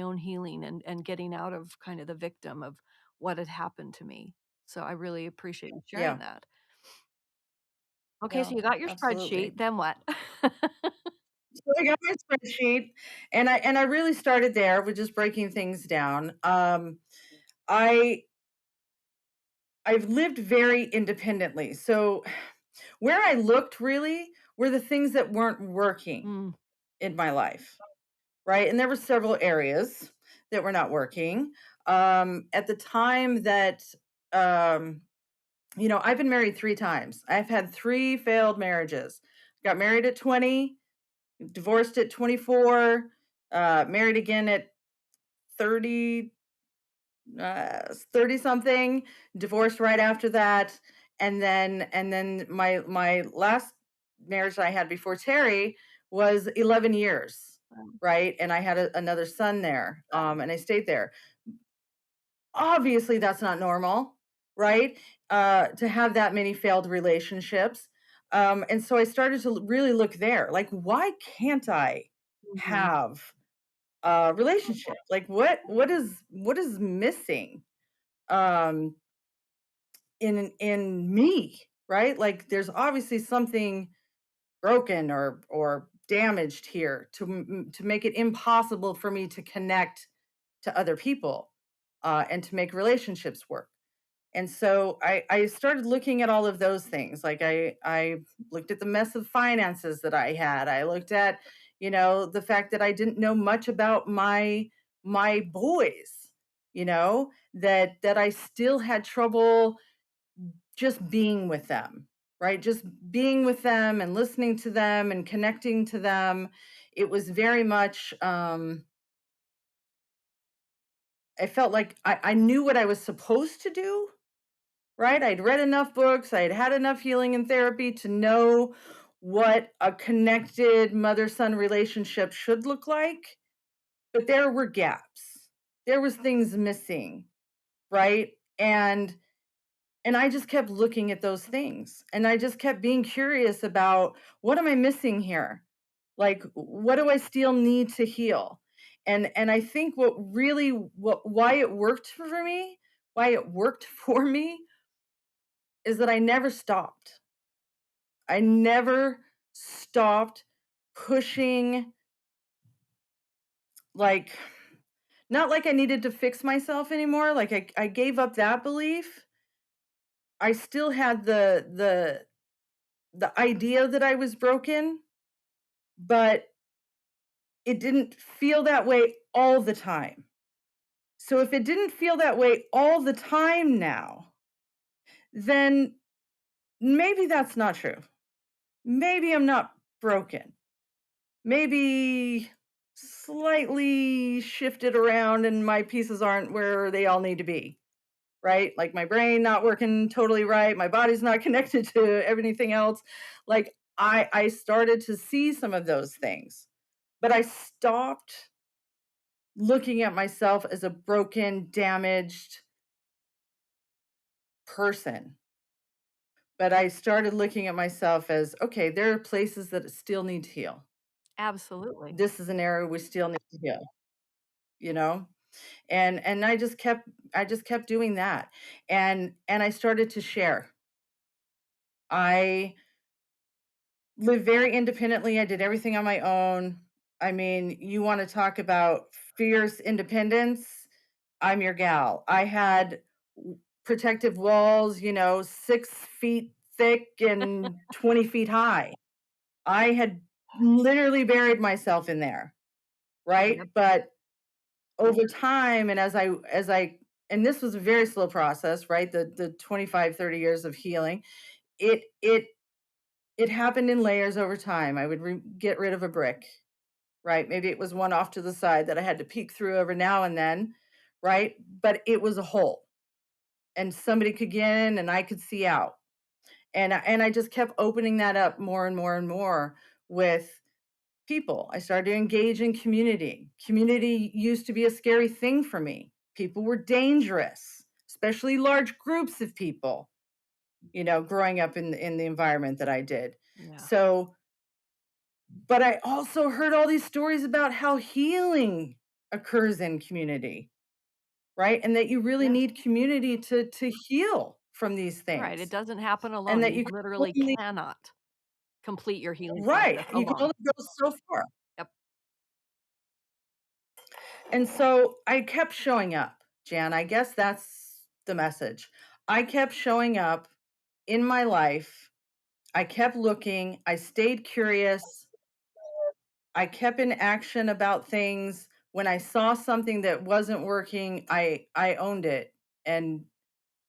own healing and getting out of kind of the victim of what had happened to me. So I really appreciate you sharing Yeah. that. Okay, Yeah. so you got your Absolutely. spreadsheet, then what? So I got my spreadsheet, and I really started there with just breaking things down. I I've lived very independently. So where I looked really were the things that weren't working Mm, in my life, right? And there were several areas that were not working. At the time that um, I've been married 3 times. I've had 3 failed marriages. Got married at 20, divorced at 24, married again at 30, 30 something, divorced right after that. And then my last marriage that I had before Terry was 11 years, um, right? And I had another son there, and I stayed there. Obviously, that's not normal, right? To have that many failed relationships. And so I started to really look there. Like, why can't I mhm. have a relationship? Like, what is missing um, in me, right? Like, there's obviously something broken or damaged here to make it impossible for me to connect to other people and to make relationships work. And so I started looking at all of those things. Like I looked at the mess of finances that I had. I looked at, the fact that I didn't know much about my boys, that I still had trouble just being with them, right? Just being with them and listening to them and connecting to them. It was very much I felt like I knew what I was supposed to do. Right? I'd read enough books, I'd had enough healing and therapy to know what a connected mother-son relationship should look like, but there were gaps. There was things missing, right? And I just kept looking at those things, and I just kept being curious about what am I missing here? Like, what do I still need to heal? And I think why it worked for me, why it worked for me is that I never stopped. I never stopped pushing, like, not like I needed to fix myself anymore. Like I gave up that belief. I still had the idea that I was broken, but it didn't feel that way all the time. So if it didn't feel that way all the time now, then maybe that's not true. Maybe I'm not broken. Maybe slightly shifted around and my pieces aren't where they all need to be, right? Like my brain not working totally right, my body's not connected to everything else. Like I started to see some of those things, but I stopped looking at myself as a broken, damaged person. But I started looking at myself as okay, there are places that still need to heal. Absolutely. This is an area we still need to heal, you know? And I just kept doing that. And I started to share. I lived very independently. I did everything on my own. I mean, you want to talk about fierce independence? I'm your gal. I had protective walls, 6 feet thick and 20 feet high. I had literally buried myself in there, right? Yep. But over time, and and this was a very slow process, right? The 25, 30 years of healing, it it it happened in layers over time. I would get rid of a brick, right? Maybe it was one off to the side that I had to peek through every now and then, right? But it was a hole, and somebody could get in, and I could see out. And I just kept opening that up more and more and more with people. I started to engage in community. Community used to be a scary thing for me. People were dangerous, especially large groups of people, growing up in the environment that I did. Yeah. So, but I also heard all these stories about how healing occurs in community, right? And that you really Yeah. need community to heal from these Right. It things. doesn't happen And alone. that You you can literally only cannot complete your healing right, process you can alone. only go so far. Yep. And so I kept showing up, Jan. I guess that's the message. I kept showing up in my life. I kept looking. I stayed curious. I kept in action about things. When I saw something that wasn't working, I owned it. And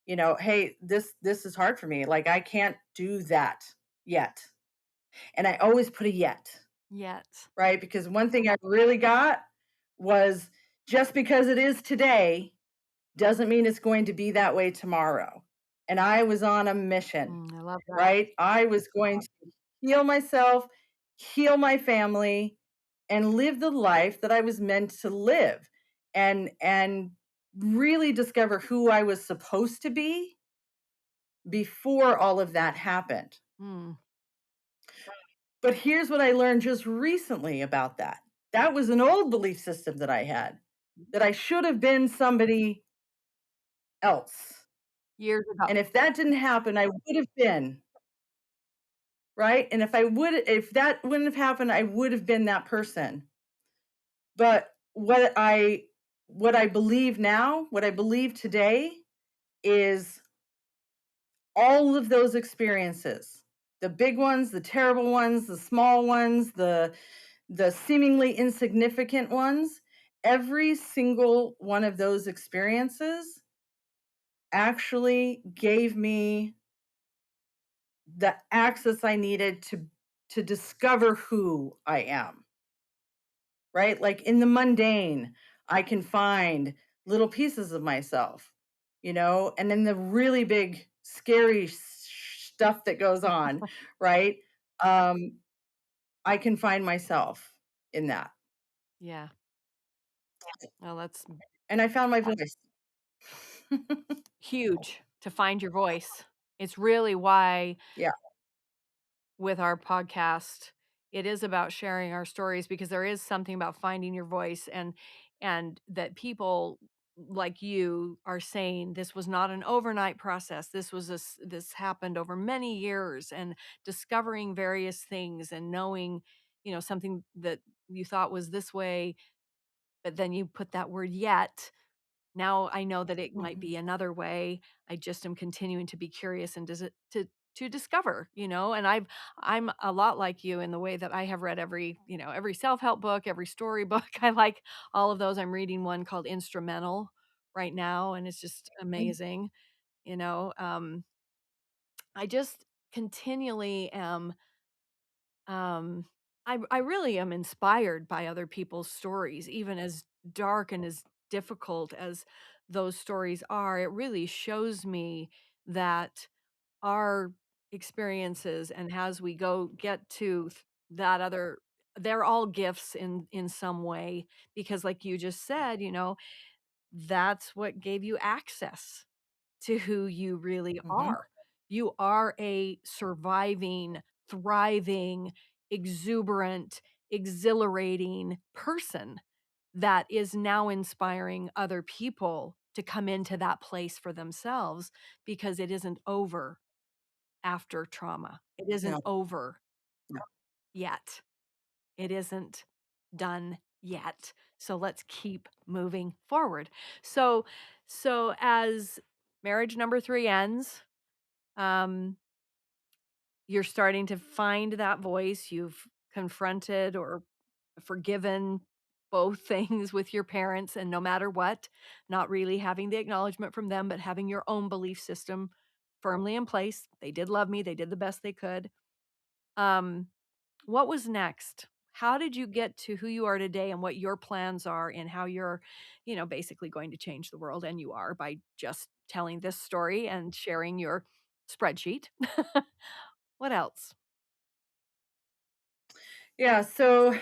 hey, this is hard for me. Like I can't do that yet. And I always put a yet, Yet. right? Because one thing I really got was just because it is today doesn't mean it's going to be that way tomorrow. And I was on a mission, I love that. right? I was going to heal myself, heal my family, and live the life that I was meant to live. And really discover who I was supposed to be before all of that happened. Mm. But here's what I learned just recently about that. That was an old belief system that I had, that I should have been somebody else. Years ago. And if that didn't happen, I would have been, right? And if that wouldn't have happened, I would have been that person. But what I believe now, what I believe today is all of those experiences, the big ones, the terrible ones, the small ones, the seemingly insignificant ones, every single one of those experiences actually gave me the access I needed to discover who I am, right? Like in the mundane, I can find little pieces of myself, and in the really big scary stuff that goes on, right? Um I can find myself in that. Yeah. Well, that's And I found my voice. huge to find your voice. It's really why Yeah. with our podcast, it is about sharing our stories because there is something about finding your voice and that people like you are saying this was not an overnight process. This happened over many years and discovering various things and knowing, something that you thought was this way, but then you put that word yet. Now I know that it might Mhm. be another way. I just am continuing to be curious and does it to discover, and I'm a lot like you in the way that I have read every self-help book, every story book. I like all of those. I'm reading one called Instrumental right now, and it's just amazing. I just continually am um, I really am inspired by other people's stories, even as dark and as difficult as those stories are. It really shows me that our experiences and as we go get to that other they're all gifts in some way because like you just said, that's what gave you access to who you really Mhm. are. You are a surviving, thriving, exuberant, exhilarating person. that is now inspiring other people to come into that place for themselves because it isn't over after trauma. It isn't No, over no. yet. It isn't done yet. So let's keep moving forward. So as marriage number 3 ends, um, you're starting to find that voice. You've confronted or forgiven both things with your parents, and no matter what, not really having the acknowledgement from them, but having your own belief system firmly in place. They did love me, they did the best they could. Um, what was next? How did you get to who you are today and what your plans are and how you're, basically going to change the world? And you are by just telling this story and sharing your spreadsheet. What else? Yeah, so,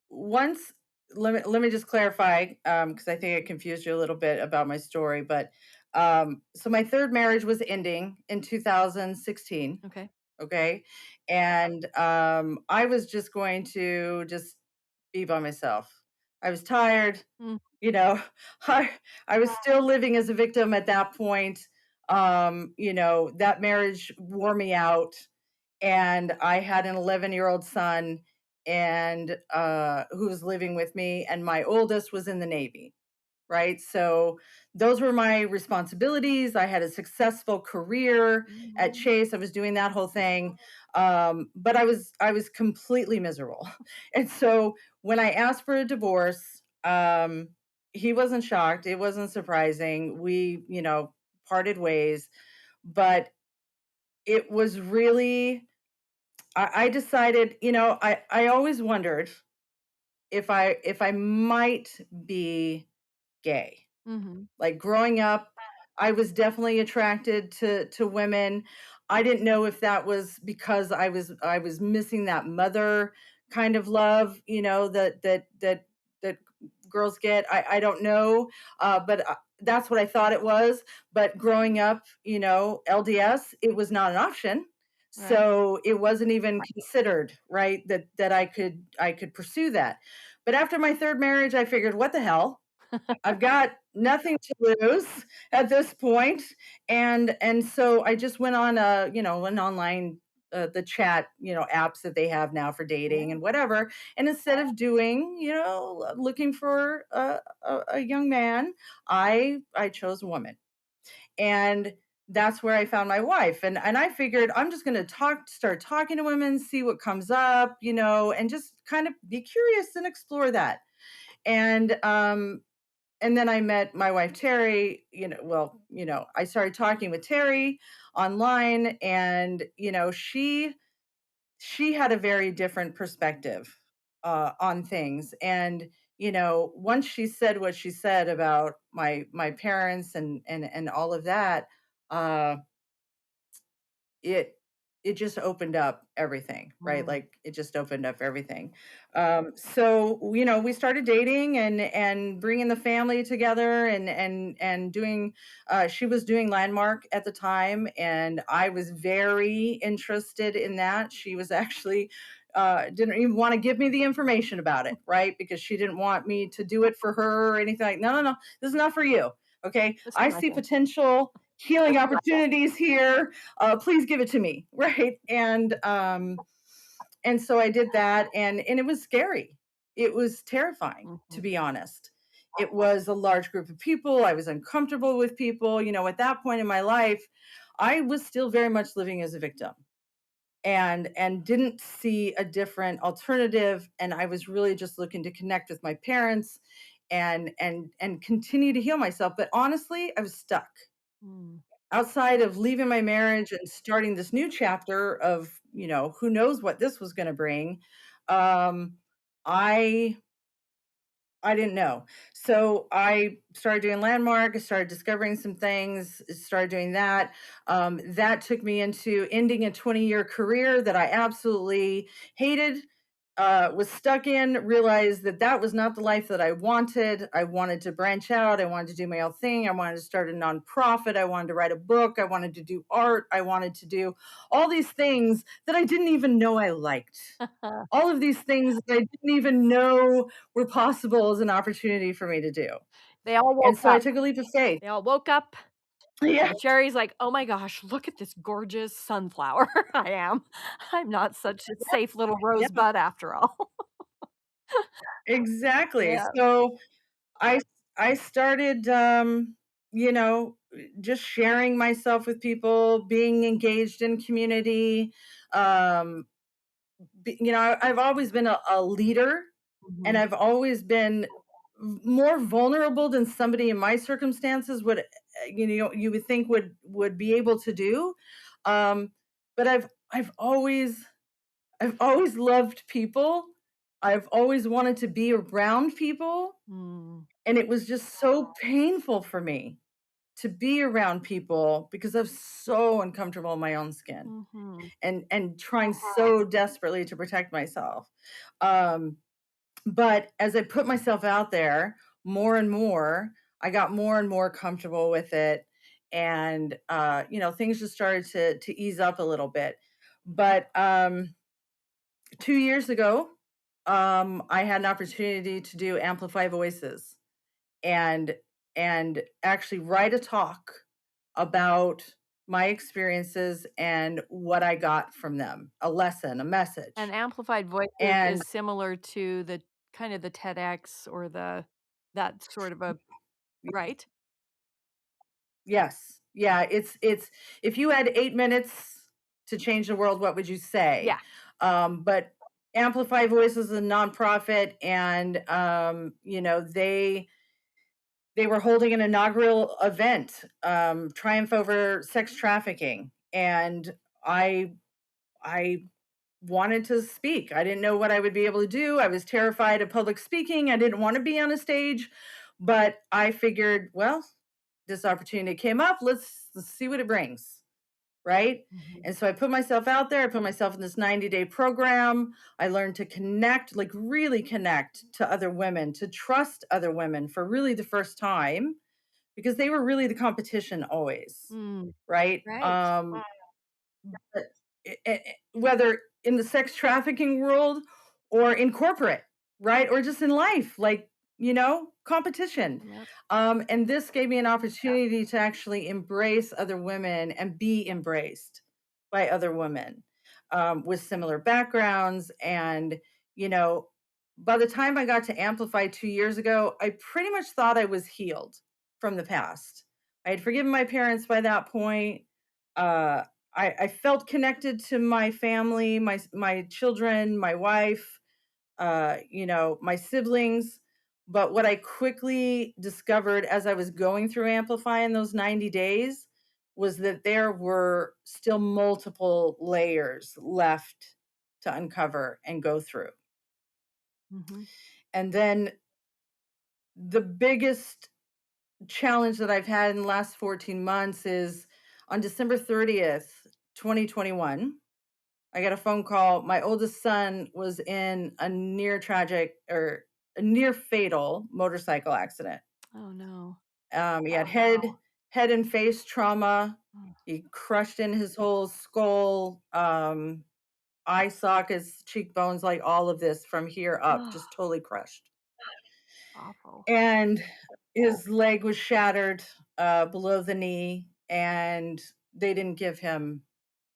once let me just clarify, because I think I confused you a little bit about my story, but, so my 3rd marriage was ending in 2016, Okay. okay? And, I was just going to just be by myself. I was tired, Mm, you know, I I was still living as a victim at that point. That marriage wore me out, and I had an 11-year-old son and who was living with me, and my oldest was in the Navy, right? So those were my responsibilities. I had a successful career at mhm. Chase. I was doing that whole thing, but I was completely miserable. And so when I asked for a divorce, he wasn't shocked. It wasn't surprising. We, parted ways, but it was really. I decided, I always wondered if I might be gay. Mhm. Like, growing up, I was definitely attracted to women. I didn't know if that was because I was missing that mother kind of love, that girls get. I don't know, but, that's what I thought it was. But growing up, LDS, it was not an option. Right. So it wasn't even considered, right, that I could pursue that. But after my 3rd marriage, I figured, "What the hell? I've got nothing to lose at this point." And so I just went on an online the chat, apps that they have now for dating and whatever. And instead of doing, looking for a young man, I chose a woman. And that's where I found my wife. And I figured I'm just going to start talking to women, see what comes up, and just kind of be curious and explore that. And then I met my wife Terry, I started talking with Terry online, and she had a very different perspective on things. And once she said what she said about my parents and all of that, uh it it just opened up everything, right? Mm. Like, it just opened up everything. So we started dating and bringing the family together, and doing. She was doing Landmark at the time, and I was very interested in that. She was actually. Didn't even want to give me the information about it, right? Because she didn't want me to do it for her or anything. Like, no, no, no, this is not for you. Okay, This is I my see thing. potential healing opportunities here. Please give it to me. Right. And so I did that, and it was scary. It was terrifying, to Mhm. be honest. It was a large group of people. I was uncomfortable with people. At that point in my life, I was still very much living as a victim, and didn't see a different alternative. And I was really just looking to connect with my parents and continue to heal myself. But honestly, I was stuck. Mm. Outside of leaving my marriage and starting this new chapter of, who knows what this was gonna bring, um, I I didn't know. So I started doing Landmark, I started discovering some things, started doing that. That took me into ending a 20-year career that I absolutely hated, was stuck in, realized that that was not the life that I wanted. I wanted to branch out. I wanted to do my own thing. I wanted to start a nonprofit. I wanted to write a book. I wanted to do art. I wanted to do all these things that I didn't even know I liked. All of these things that I didn't even know were possible as an opportunity for me to do. They all And woke so I up. took a leap of faith. They all woke up, Yeah. and Sherry's like, "Oh my gosh, look at this gorgeous sunflower I am. I'm not such a safe little Yeah, rosebud after all." exactly. Yeah. So I I started you know, just sharing myself with people, being engaged in community. Um, I've always been a leader, and Mhm. I've always been more vulnerable than somebody in my circumstances would, you would think would be able to do. Um, but I've always loved people. I've always wanted to be around people, Mm. and it was just so painful for me to be around people because I was so uncomfortable in my own skin Mhm. and trying so desperately to protect myself. Um, but as I put myself out there more and more, I got more and more comfortable with it. And things just started to ease up a little bit. But 2 years ago, I had an opportunity to do Amplify Voices and actually write a talk about my experiences and what I got from them, a lesson, a And message. amplified voices And is similar to the kind of the TEDx or the that sort of a right? yes, yeah, it's if you had 8 minutes to change the world, what would you say? Yeah. But Amplify Voices is a nonprofit, and they were holding an inaugural event, Triumph Over Sex Trafficking, and I wanted to speak. I didn't know what I would be able to do. I was terrified of public speaking. I didn't want to be on a stage, but I figured, well, this opportunity came up. Let's see what it brings, right? Mhm. And so I put myself out there. I put myself in this 90-day program. I learned to connect, like really connect to other women, to trust other women for really the first time because they were really the competition always, Mm. right? Right. But whether in the sex trafficking world or in corporate, right? Or just in life, like, competition. Yep. And this gave me an opportunity to actually embrace other women and be embraced by other women with similar backgrounds. And, you know, by the time I got to Amplify 2 years ago, I pretty much thought I was healed from the past. I had forgiven my parents by that point. Uh, I felt connected to my family, my children, my wife, my siblings. But what I quickly discovered as I was going through Amplify in those 90 days was that there were still multiple layers left to uncover and go through. Mhm. And then the biggest challenge that I've had in the last 14 months is on December 30th, 2021. I got a phone call. My oldest son was in a near tragic or a near fatal motorcycle accident. Oh, no. He had head and face trauma. Oh. He crushed in his whole skull, eye sockets, cheekbones, like all of this from here up, Oh, just totally crushed. awful. And his leg was shattered below the knee, and they didn't give him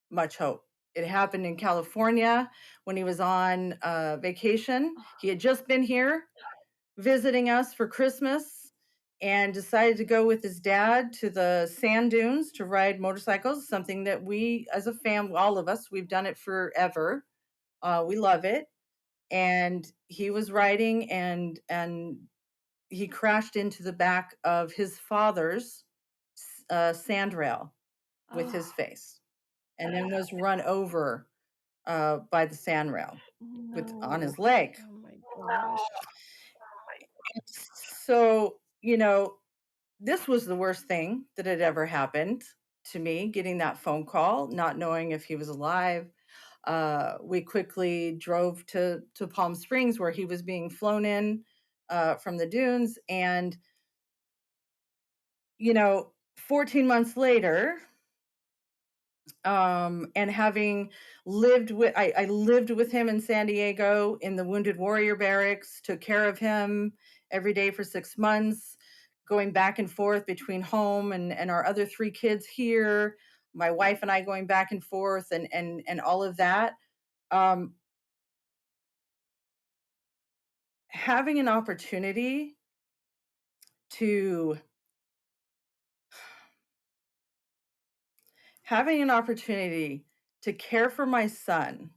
much hope. It happened in California when he was on vacation. He had just been here visiting us for Christmas and decided to go with his dad to the sand dunes to ride motorcycles, something that we as a family, all of us, we've done it forever. We love it. And he was riding and he crashed into the back of his father's sandrail with his Oh, face and then was run over by the sandrail with on no. his leg. Oh my gosh. So, this was the worst thing that had ever happened to me, getting that phone call, not knowing if he was alive. We quickly drove to Palm Springs, where he was being flown in from the dunes. And, 14 months later, and having I lived with him in San Diego in the Wounded Warrior Barracks, took care of him every day for 6 months, going back and forth between home and our other three kids here, my wife and I going back and forth, and all of that. Um, Having an opportunity to having an opportunity to care for my son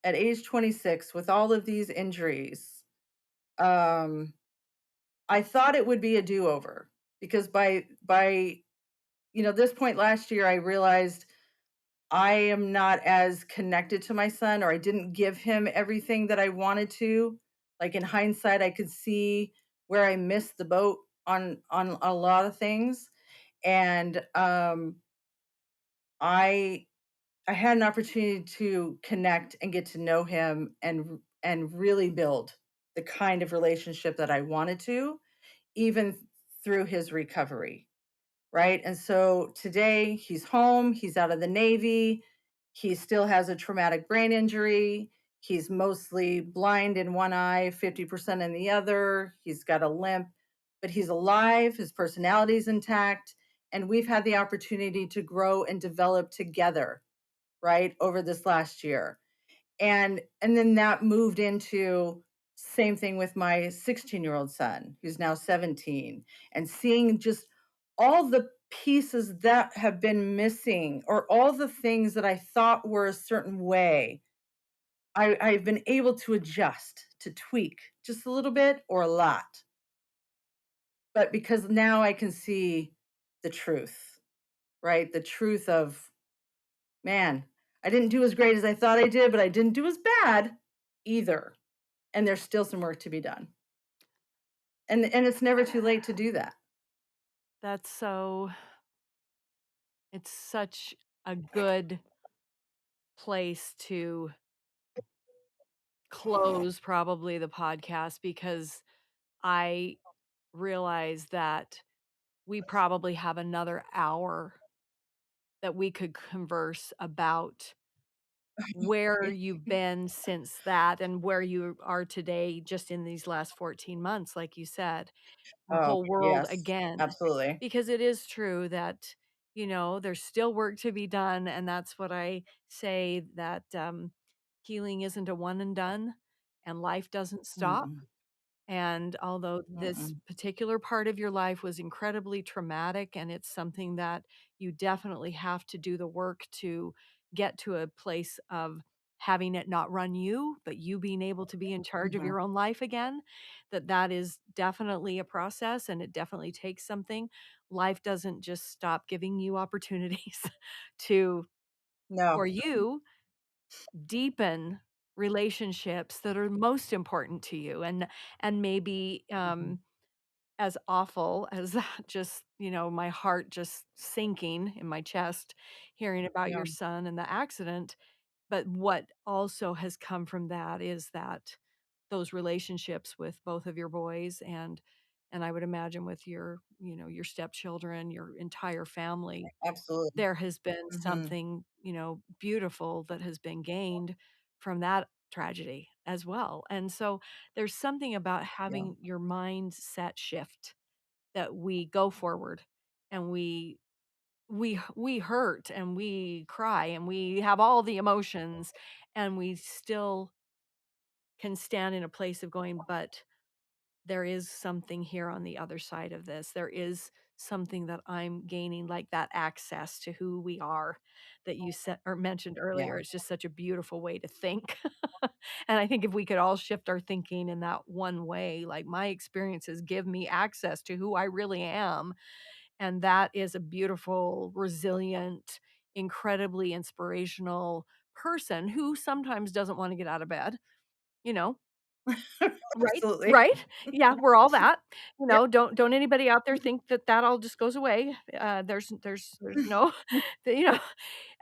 at age 26 with all of these injuries, um, I thought it would be a do-over, because by this point last year, I realized I am not as connected to my son, or I didn't give him everything that I wanted to. Like, in hindsight, I could see where I missed the boat on a lot of things. And I I had an opportunity to connect and get to know him, and really build the kind of relationship that I wanted to, even through his recovery, right? And so today he's home, he's out of the Navy, he still has a traumatic brain injury. He's mostly blind in one eye, 50% in the other. He's got a limp, but he's alive, his personality is intact, and we've had the opportunity to grow and develop together, right, over this last year. And then that moved into same thing with my 16-year-old son, who's now 17, and seeing just all the pieces that have been missing, or all the things that I thought were a certain way. I've been able to adjust, to tweak just a little bit or a lot, but because now I can see the truth, right? The truth of, man, I didn't do as great as I thought I did, but I didn't do as bad either. And there's still some work to be done. And it's never too late to do that. That's so it's such a good place to close probably the podcast, because I realize that we probably have another hour that we could converse about where you've been since that and where you are today just in these last 14 months, like you said, the Oh, whole world yes, again. absolutely. Because it is true that, there's still work to be done, and that's what I say, that, healing isn't a one and done, and life doesn't stop. Mm-mm, And although this mm-mm. particular part of your life was incredibly traumatic, and it's something that you definitely have to do the work to get to a place of having it not run you, but you being able to be in charge of Mhm. your own life again, that is definitely a process, and it definitely takes something. Life doesn't just stop giving you opportunities to No. for you deepen relationships that are most important to you, and maybe Mhm. as awful as that, just my heart just sinking in my chest hearing about Yeah, your son and the accident. But what also has come from that is that those relationships with both of your boys, and I would imagine with your stepchildren, your entire family, absolutely. there has been Mhm. something, beautiful that has been gained from that tragedy as well. And so there's something about Yeah, having your mindset shift, that we go forward, and we hurt and we cry and we have all the emotions, and we still can stand in a place of going, but there is something here on the other side of this. There is something that I'm gaining, like that access to who we are that you said or mentioned yeah, earlier. It's just such a beautiful way to think. And I think if we could all shift our thinking in that one way, like my experiences give me access to who I really am. And that is a beautiful, resilient, incredibly inspirational person who sometimes doesn't want to get out of bed, you know? Right, Absolutely. right. Yeah, we're all that. Yep. Don't anybody out there think that that all just goes away. There's no you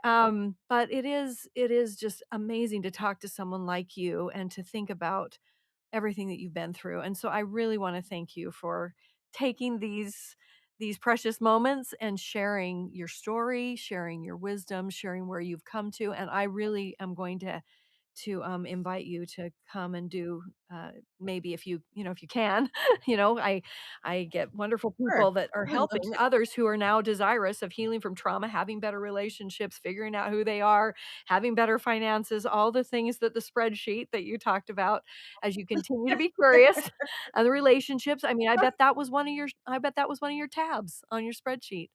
know, but it is just amazing to talk to someone like you and to think about everything that you've been through. And so I really want to thank you for taking these precious moments and sharing your story, sharing your wisdom, sharing where you've come to. And I really am going to invite you to come and do maybe if you can. I get wonderful Sure. people that are I would love helping to. others who are now desirous of healing from trauma, having better relationships, figuring out who they are, having better finances, all the things that the spreadsheet that you talked about as you continue to be curious. And the relationships, I mean, I bet that was one of your tabs on your spreadsheet.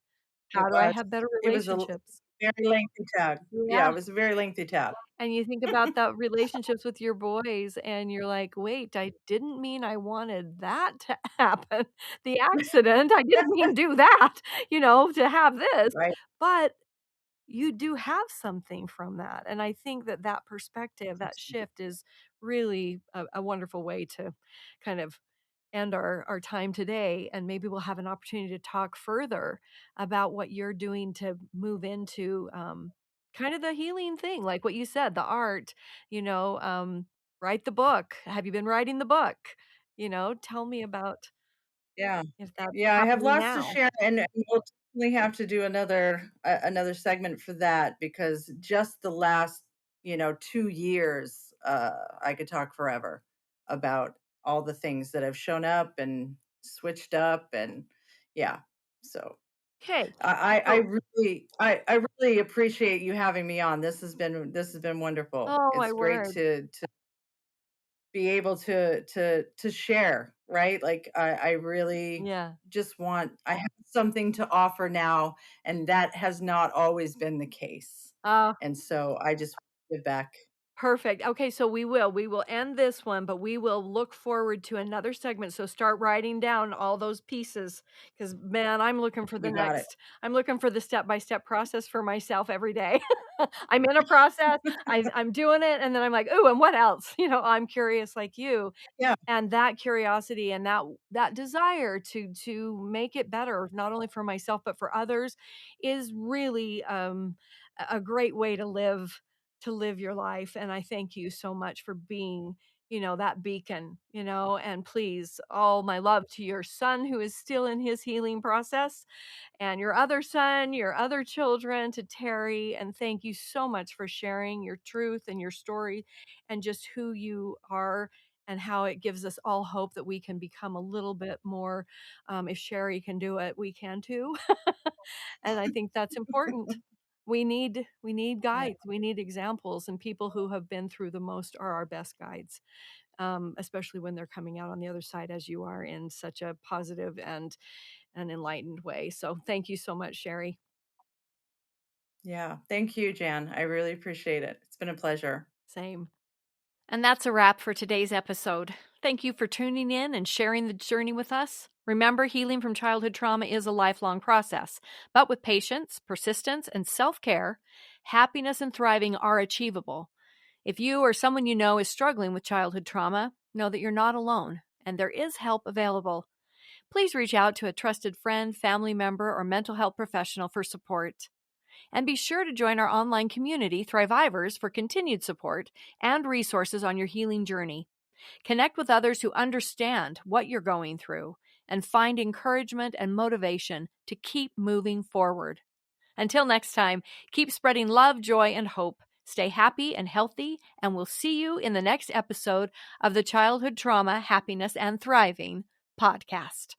It How do I was. have better It was a relationships? very lengthy tab. Yeah, Yeah. it was a very lengthy tab. And you think about the relationships with your boys, and you're like, "Wait, I didn't mean I wanted that to happen. The accident, I didn't mean do that, to have this." Right. But you do have something from that, and I think that that perspective, that shift is really a wonderful way to kind of end our time today, and maybe we'll have an opportunity to talk further about what you're doing to move into, kind of the healing thing, like what you said, the art, write the book. Have you been writing the book? Tell me about Yeah. if that's Yeah, I have happening lots to now. share, and we'll definitely have to do another segment for that because just the last, 2 years, I could talk forever about all the things that have shown up and switched up and yeah. So, Okay. I So I really appreciate you having me on. This has been wonderful. oh, my It's great word. to be able to share, right? Like I really Yeah. just want I have something to offer now, and that has not always been the case. Oh, And so I just give back. perfect. Okay, so we will end this one, but we will look forward to another segment. So start writing down all those pieces because man, You got it. I'm looking for the step-by-step process for myself every day. I'm in a process, I'm doing it, and then I'm like, "Ooh, and what else?" I'm curious like you. Yeah, And that curiosity and that desire to make it better, not only for myself, but for others is really, a great way to live your life, and I thank you so much for being, that beacon, and please, all my love to your son who is still in his healing process, and your other son, your other children, to Terry, and thank you so much for sharing your truth and your story and just who you are and how it gives us all hope that we can become a little bit more, if Sherry can do it, we can too. And I think that's important. We need yeah, guides, we need examples, and people who have been through the most are our best guides, especially when they're coming out on the other side as you are in such a positive and an enlightened way. So thank you so much, Sherry. yeah. Thank you, Jan. I really appreciate it. It's been a pleasure. Same. And that's a wrap for today's episode. Thank you for tuning in and sharing the journey with us. Remember, healing from childhood trauma is a lifelong process, but with patience, persistence, and self care, happiness and thriving are achievable. If you or someone you know is struggling with childhood trauma, know that you're not alone and there is help available. Please reach out to a trusted friend, family member, or mental health professional for support. And be sure to join our online community, Thrivivors, for continued support and resources on your healing journey. Connect with others who understand what you're going through and find encouragement and motivation to keep moving forward. Until next time, keep spreading love, joy, and hope. Stay happy and healthy, and we'll see you in the next episode of the Childhood Trauma, Happiness, and Thriving podcast.